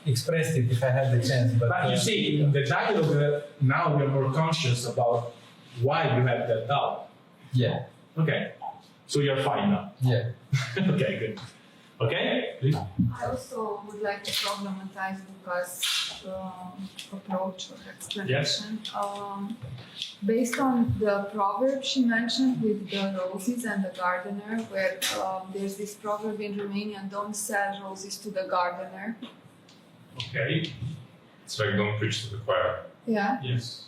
expressed it if I had the chance, but you see, in the dialogue, now we are more conscious about why you have that doubt. Yeah. Okay. So you're fine now. Yeah. Okay, good. Okay, please. I also would like to problematize Luca's approach or explanation. Based on the proverb she mentioned with the roses and the gardener, where there's this proverb in Romanian, don't sell roses to the gardener. Okay. It's like don't preach to the choir. Yeah. Yes.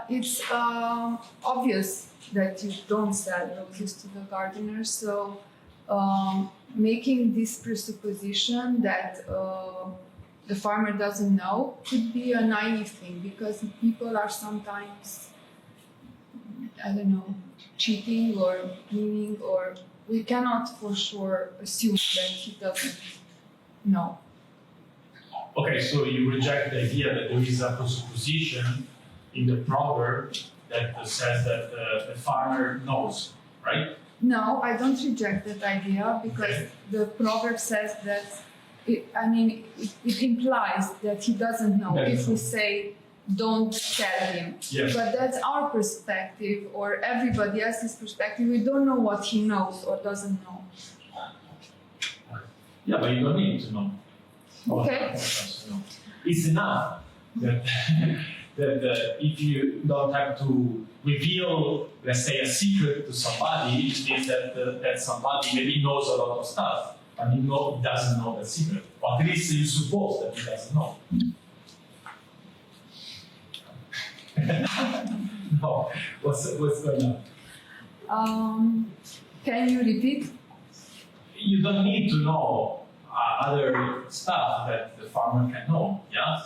It's obvious that you don't sell roses to the gardeners, so making this presupposition that the farmer doesn't know could be a naive thing, because people are sometimes, I don't know, cheating or meaning, or we cannot for sure assume that he doesn't know. Okay, so you reject the idea that there is a presupposition in the proverb that says that the farmer knows, right? No, I don't reject that idea, because the proverb says that, it implies that he doesn't know if we say don't tell him. Yes. But that's our perspective, or everybody else's perspective. We don't know what he knows or doesn't know. Yeah, but you don't need to know. Okay. It's enough that, that if you don't have to reveal, let's say, a secret to somebody, it means that that somebody maybe knows a lot of stuff, but he doesn't know the secret. Or at least you suppose that he doesn't know. No, what's going on? Can you repeat? You don't need to know other stuff that the farmer can know, yeah?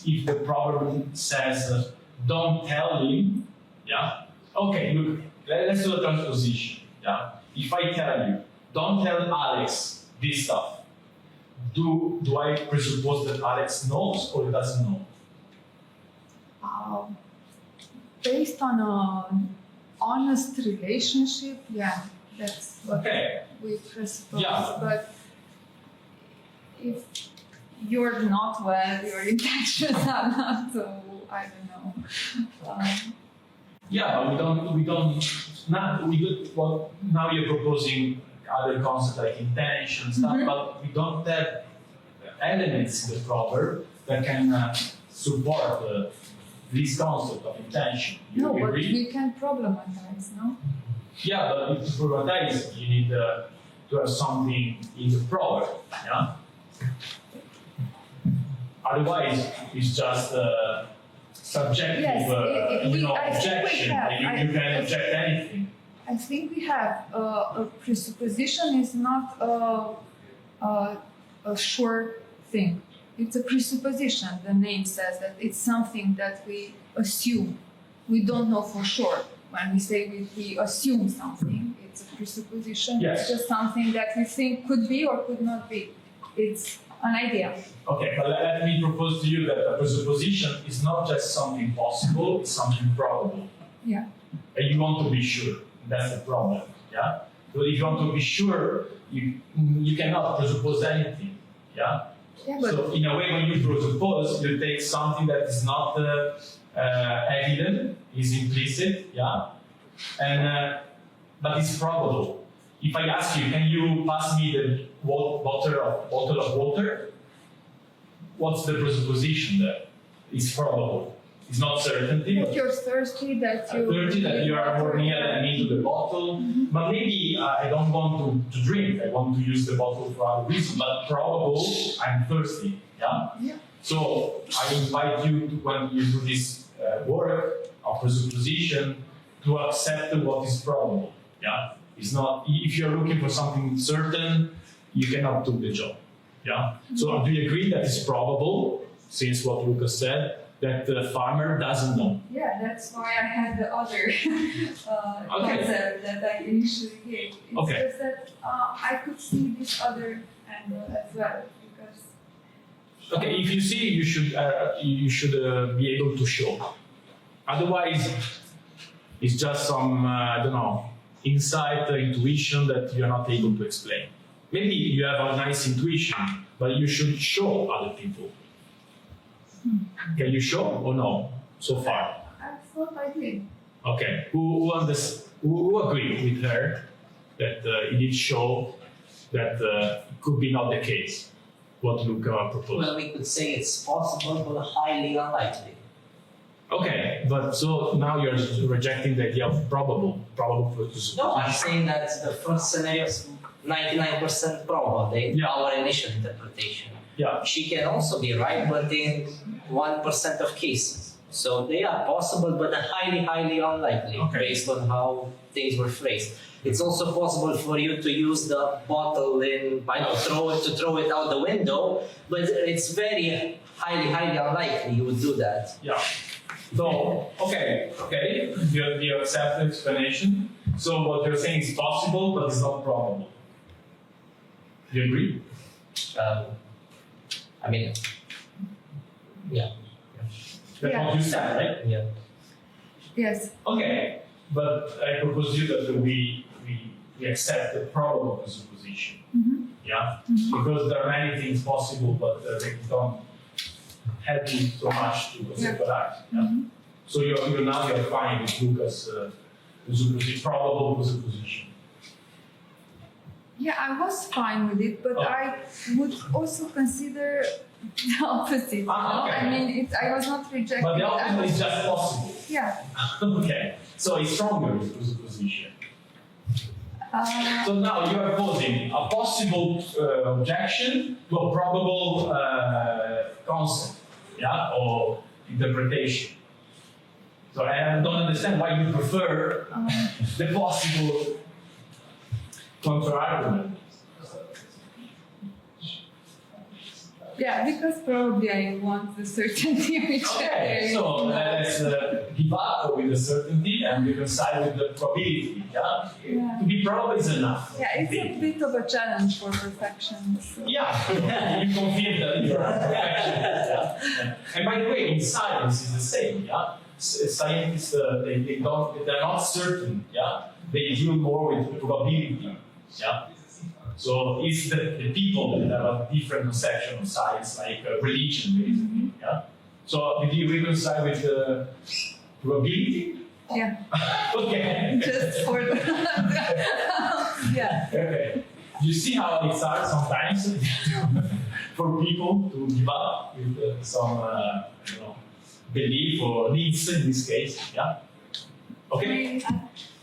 If the proverb says, don't tell him, yeah? Okay, look, let's do a transposition, yeah? If I tell you, don't tell Alex this stuff, do I presuppose that Alex knows or doesn't know? Based on an honest relationship, yeah, that's what we presuppose. Yeah. But if you're not well, your intentions are not, so I don't know. Yeah, but well, now you're proposing other concepts like intention stuff, but we don't have elements in the proverb that can support this concept of intention. No, but we can problematize, no? Yeah, but to problematize, you need to have something in the proverb, yeah? Otherwise, it's just subjective, objection. You can object anything. I think we have a presupposition is not a sure thing. It's a presupposition. The name says that it's something that we assume. We don't know for sure. When we say we assume something, it's a presupposition. Yes. It's just something that we think could be or could not be. It's an idea. Okay, but let me propose to you that a presupposition is not just something possible, it's something probable. Yeah. And you want to be sure. That's the problem. Yeah? So if you want to be sure, you cannot presuppose anything. Yeah? Yeah, but so in a way, when you presuppose, you take something that is not evident, is implicit, yeah, and but it's probable. If I ask you, can you pass me the bottle of water? What's the presupposition there? It's probable. It's not certainty. if you're thirsty, that you Thirsty that you are more near than me to the bottle, but maybe I don't want to drink. I want to use the bottle for other reason. But probable, I'm thirsty. Yeah. Yeah. So I invite you to, when you do this work of presupposition, to accept what is probable. Yeah. It's not if you're looking for something certain, you cannot do the job. Yeah. So do you agree that it's probable, since what Lucas said, that the farmer doesn't know? Yeah, that's why I had the other concept that I initially gave. It's just that I could see this other angle as well, because. Okay, if you see, you should be able to show. Otherwise, it's just some I don't know, insight, intuition that you're not able to explain. Maybe you have a nice intuition, but you should show other people. Can you show or no? So far. I thought I did. Okay. Who agreed with her that it did show that it could be not the case? What Luca proposed. Well, we could say it's possible, but highly unlikely. Okay, but so now you're rejecting the idea of probable presupposition. No, I'm saying that the first scenario is 99% probable, our initial interpretation. Yeah. She can also be right, but in 1% of cases. So they are possible, but highly, highly unlikely Okay. based on how things were phrased. It's also possible for you to use the bottle in, throw it out the window, but it's very highly, highly unlikely you would do that. Yeah. So, okay. You accept the explanation. So what you're saying is possible, but it's not probable. Do you agree? I mean, yeah. That's Yeah. what you said, right? Yeah. Yes. Okay. But I propose you that we accept the probable presupposition. Mhm. Yeah? Because there are many things possible, but they don't help you so much to separate. Yeah? So you're fine with Lucas' probable presupposition. Yeah, I was fine with it, but I would also consider the opposite. You know? okay. I mean, I was not rejecting. But the I opposite was- is just possible. Yeah. Okay. So it's stronger with presupposition. So now you are posing a possible objection to a probable concept, yeah, or interpretation. So I don't understand why you prefer the possible counter-argument. Yeah, because probably I want the certainty which Okay, so let's give up with the certainty and reconcile with the probability. Yeah? Yeah. To be probable is enough. Yeah, it's a bit of a challenge for perfection. So. Yeah, you confirm that you are perfection. Yeah? And by the way, in science is the same. Yeah, scientists they're not certain. Yeah, they deal more with probability. Yeah. So it's the people that have a different conception of science, like religion, basically. Yeah. So did you reconcile with probability? Yeah. Okay. Just for the yeah. Okay. You see how it's hard sometimes for people to give up with some belief or needs in this case. Yeah. Okay.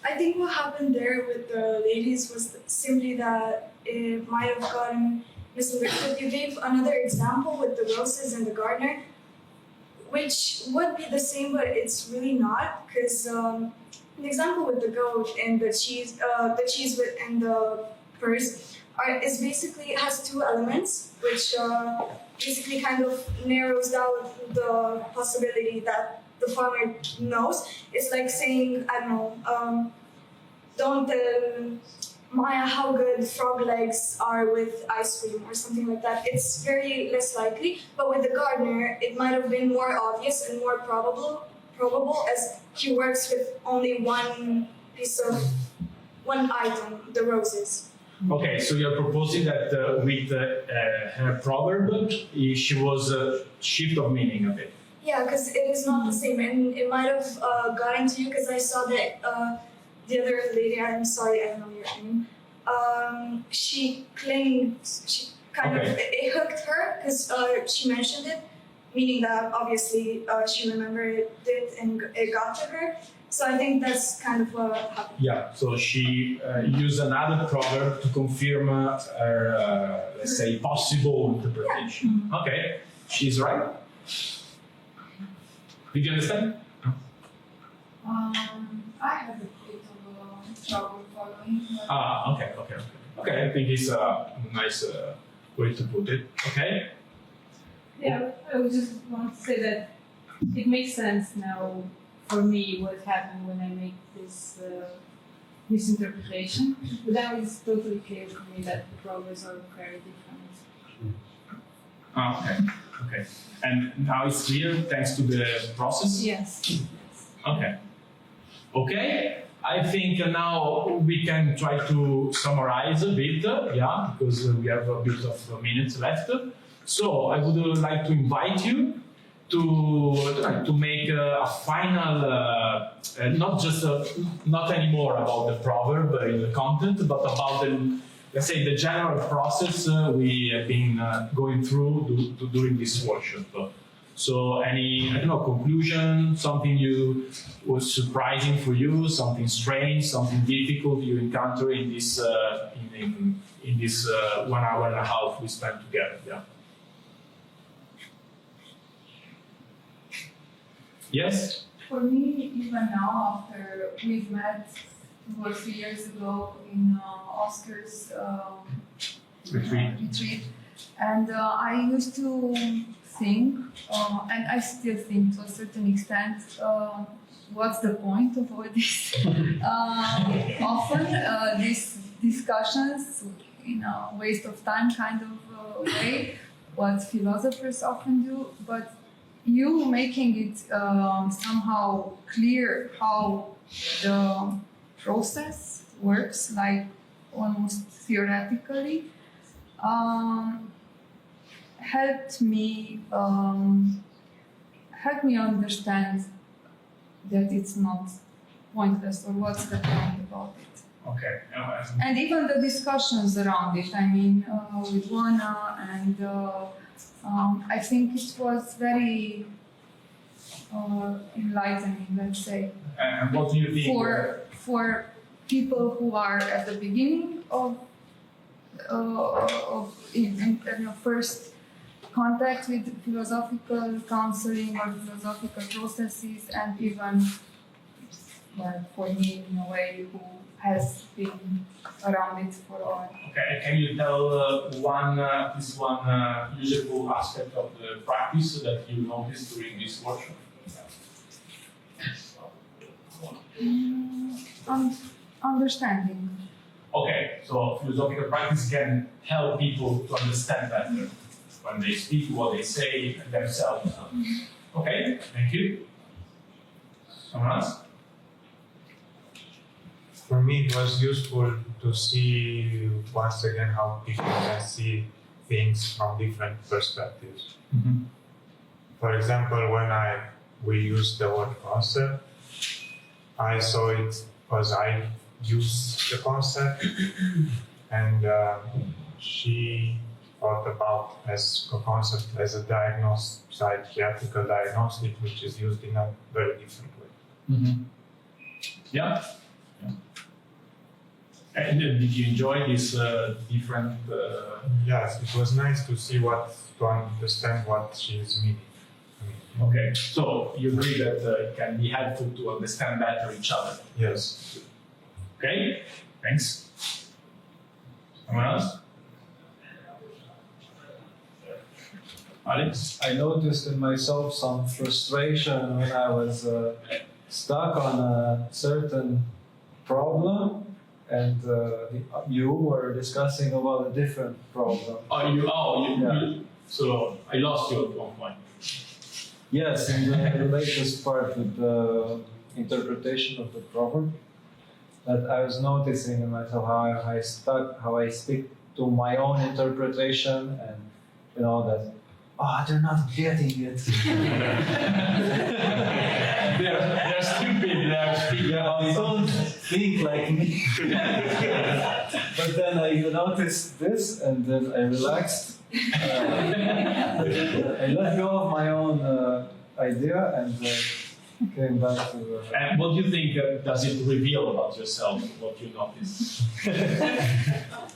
I think what happened there with the ladies was simply that it might have gotten misunderstood. You gave another example with the roses and the gardener, which would be the same, but it's really not, because an example with the goat and the cheese and the purse is basically has two elements, which basically kind of narrows down the possibility that the farmer knows. It's like saying, I don't know, don't tell Maya how good frog legs are with ice cream or something like that. It's very less likely. But with the gardener, it might have been more obvious and more probable as he works with only one item, the roses. Okay, so you're proposing that with her proverb, she was a shift of meaning a bit. Yeah, because it is not the same, and it might have gotten to you because I saw that the other lady. I'm sorry, I don't know your name. She claimed she kind of it hooked her because she mentioned it, meaning that obviously she remembered it and it got to her. So I think that's kind of what happened. Yeah, so she used another proverb to confirm her, let's say, possible interpretation. Yeah. Okay, she's right. Did you understand? I have a bit of trouble following. Okay. I think it's a nice way to put it. Okay. Yeah, I would just want to say that it makes sense now for me what happened when I make this misinterpretation. But now it's totally clear for me that the proverbs are very different. Okay. And now it's clear thanks to the process? Yes. Okay. I think now we can try to summarize a bit, because we have a bit of minutes left. So I would like to invite you to make a final, not anymore about the proverb in the content, but about the general process we have been going through during this workshop. So any, conclusion, something was surprising for you, something strange, something difficult you encounter in this in this 1 hour and a half we spent together. Yeah. Yes? For me, even now, after we've met 2 or 3 years ago in Oscar's retreat, and I used to think, and I still think to a certain extent, what's the point of all this? Often these discussions in a waste of time kind of way, what philosophers often do, but you making it somehow clear how the process works, like almost theoretically, helped me understand that it's not pointless or what's the point about it. Okay. And even the discussions around it, I mean, with Juana, and I think it was very enlightening, let's say. And what do you think? For people who are at the beginning of first contact with philosophical counseling or philosophical processes, and even for me in a way who has been around it for a while. Okay, can you tell one useful aspect of the practice that you noticed during this workshop? Understanding. Okay, so philosophical practice can help people to understand better when they speak, what they say themselves. Okay, thank you. Someone else? For me, it was useful to see once again how people can see things from different perspectives. Mm-hmm. For example, when we used the word concept, I saw it because I used the concept, and she thought about as a concept as a psychiatrical diagnostic, which is used in a very different way. Mm-hmm. Yeah. And did you enjoy this different? Yes, it was nice to see to understand what she is meaning. Okay, so you agree that it can be helpful to understand better each other. Yes. Okay, thanks. Someone else? Alex? I noticed in myself some frustration when I was stuck on a certain problem, and you were discussing about a different problem. So I lost you at one point. Yes, in the latest part with the interpretation of the proverb, that I was noticing in myself how I stick to my own interpretation, and that they're not getting it. they're stupid. They don't think like me. But then I noticed this, and then I relaxed. I let go of my own idea and came back to. And what do you think does it reveal about yourself? What you notice?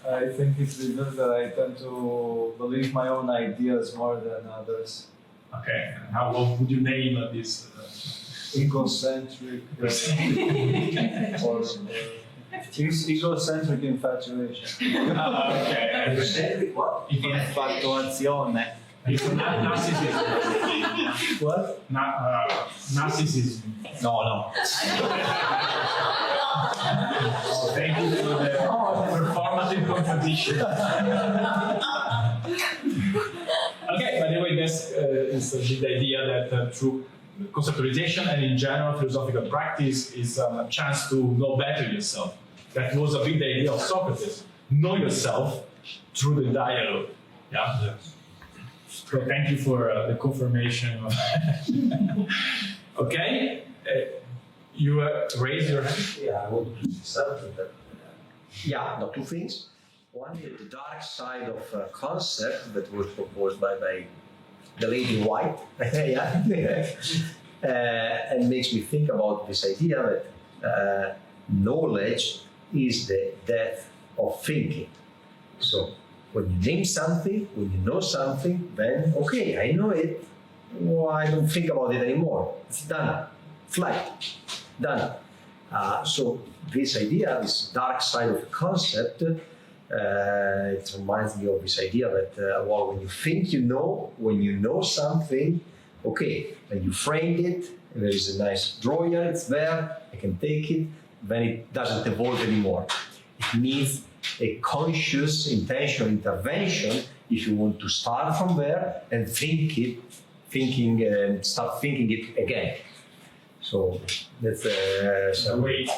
I think it reveals that I tend to believe my own ideas more than others. Okay, and what would you name this? Egocentric. or egocentric infatuation. Okay. What? Infatuazione. It's narcissism. What? Narcissism. No. Thank you for the performative competition. Okay, by the way, this is the idea that through conceptualization and in general philosophical practice is a chance to know better yourself. That was a big idea of Socrates. Know yourself through the dialogue. Yeah. Yes. So thank you for the confirmation. Okay. You raise your hand. Yeah, I want to say something that. Two things. One is the dark side of a concept that was proposed by the lady in white. And makes me think about this idea that knowledge is the death of thinking. So when you name something, when you know something, then okay, I know it, well, I don't think about it anymore. It's done. Flight. Done. So this idea, this dark side of the concept, it reminds me of this idea that well, when you think you know, when you know something, okay, and you framed it, and there is a nice drawer, it's there, I can take it, then it doesn't evolve anymore. It needs a conscious, intentional intervention if you want to start from there and start thinking it again. So that's the way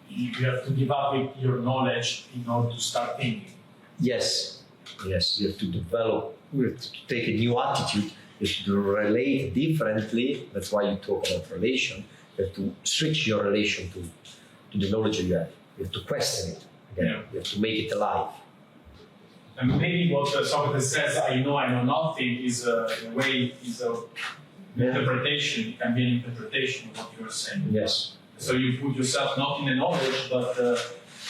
you have to give up your knowledge in order to start thinking. Yes, yes, you have to develop, you have to take a new attitude, you have to relate differently. That's why you talk about relation. You have to switch your relation to the knowledge you have. You have to question it again. Yeah. You have to make it alive. And maybe what Socrates says, I know nothing, is in a way is a interpretation. It can be an interpretation of what you are saying. Yes. So you put yourself not in the knowledge, but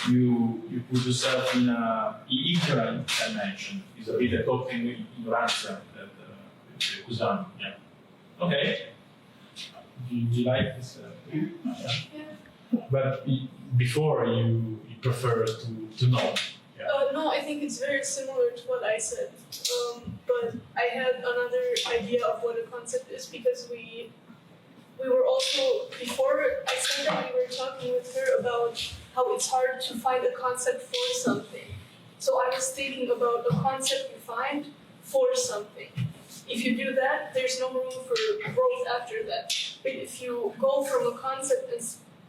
you put yourself in a ignorant dimension. It's a bit a talking ignoranza that Kusan. Yeah. Okay. Do you like this? Yeah. But before you prefer to know. Yeah. No, I think it's very similar to what I said. But I had another idea of what a concept is because we were also, before I said that, we were talking with her about how it's hard to find a concept for something. So I was thinking about a concept you find for something. If you do that, there's no room for growth after that. But if you go from a concept and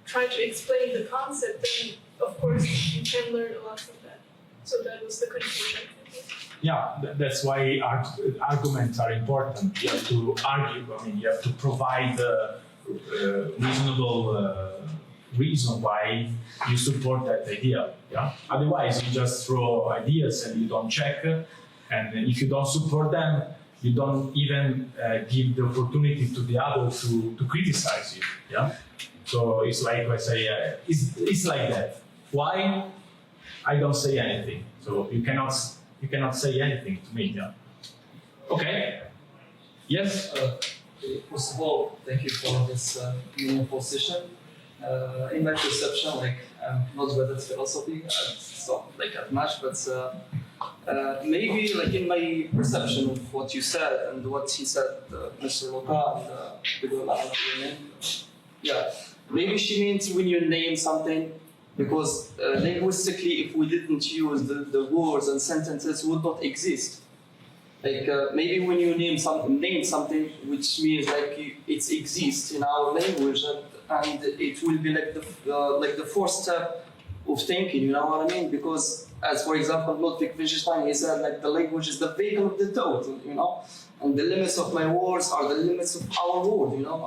try to explain the concept, then of course you can learn a lot from that. So that was the conclusion. Yeah, that's why arguments are important. You have to argue. I mean, you have to provide reasonable reason why you support that idea. Yeah. Otherwise, you just throw ideas and you don't check. And if you don't support them, you don't even give the opportunity to the other to criticize you. Yeah. So it's like I say, it's like that. Why? I don't say anything. So you cannot say anything to me. Yeah. Okay. Yes. First of all, thank you for this meaningful session. In my perception, like I'm not good at philosophy, so like that much, but maybe like in my perception of what you said and what he said, Mr. Luca and Bigola and women, yeah, maybe she means when you name something. Because linguistically, if we didn't use the words and sentences, would not exist. Like maybe when you name something, which means like it exists in our language, and it will be like the first step of thinking. You know what I mean? Because as for example, Ludwig Wittgenstein, he said like the language is the vehicle of the thought. You know, and the limits of my words are the limits of our world. You know,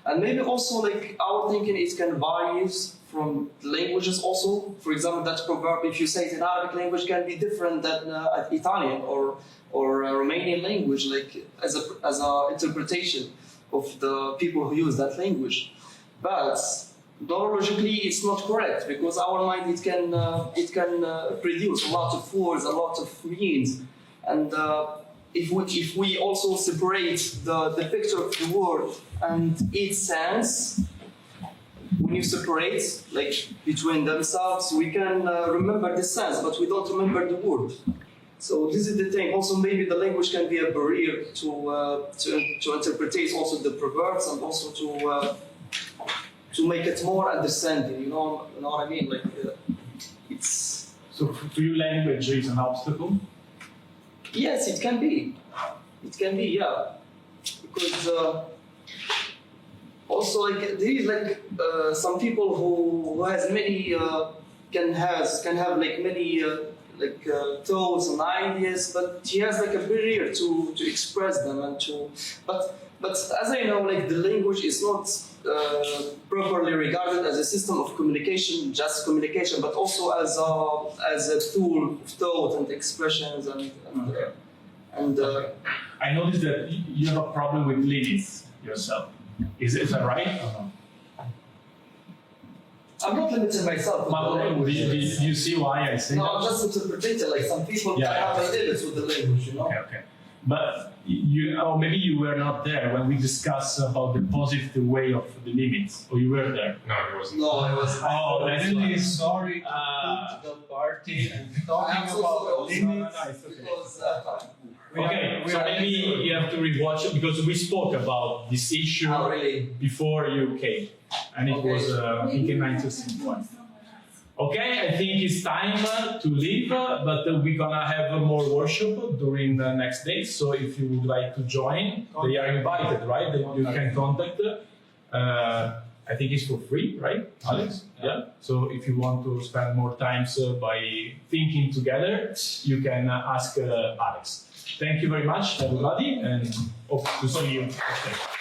and maybe also like our thinking, it can vary from languages also. For example, that proverb, if you say it in Arabic language, can be different than Italian or Romanian language, like as a interpretation of the people who use that language. But neurologically, it's not correct because our mind it can produce a lot of words, a lot of meanings, and if we also separate the picture of the word and its sense. When you separate, like between themselves, we can remember the sense, but we don't remember the word. So this is the thing. Also, maybe the language can be a barrier to interpret also the proverbs and also to make it more understanding. You know what I mean? Like it's. So for you, language is an obstacle? Yes, it can be. It can be, yeah, because. Also, like there is like some people who has many can have like many thoughts and ideas, but he has like a barrier to express them and to. But as I know, like the language is not properly regarded as a system of communication, just communication, but also as a tool of thought and expressions and. I noticed that you have a problem with limits yourself. Is that right or no? I'm not limiting myself. Do you see why I say no, that? I'm just interpreting. Like some people have limits with the language, you know. Okay. But you, or maybe you were not there when we discussed about the positive way of the limits, or you were there? No, it wasn't. No, I was. Oh, that's really why. sorry to put the party and talking about limits. Because, Okay, so maybe you have to rewatch it because we spoke about this issue really? before you came, and it Okay. was I think an interesting one. Okay, I think it's time to leave, but we're gonna have more workshop during the next days. So if you would like to join, they are invited, right? You can contact. I think it's for free, right, Alex? Yeah. So if you want to spend more time by thinking together, you can ask Alex. Thank you very much, everybody, and hope to see you. Okay.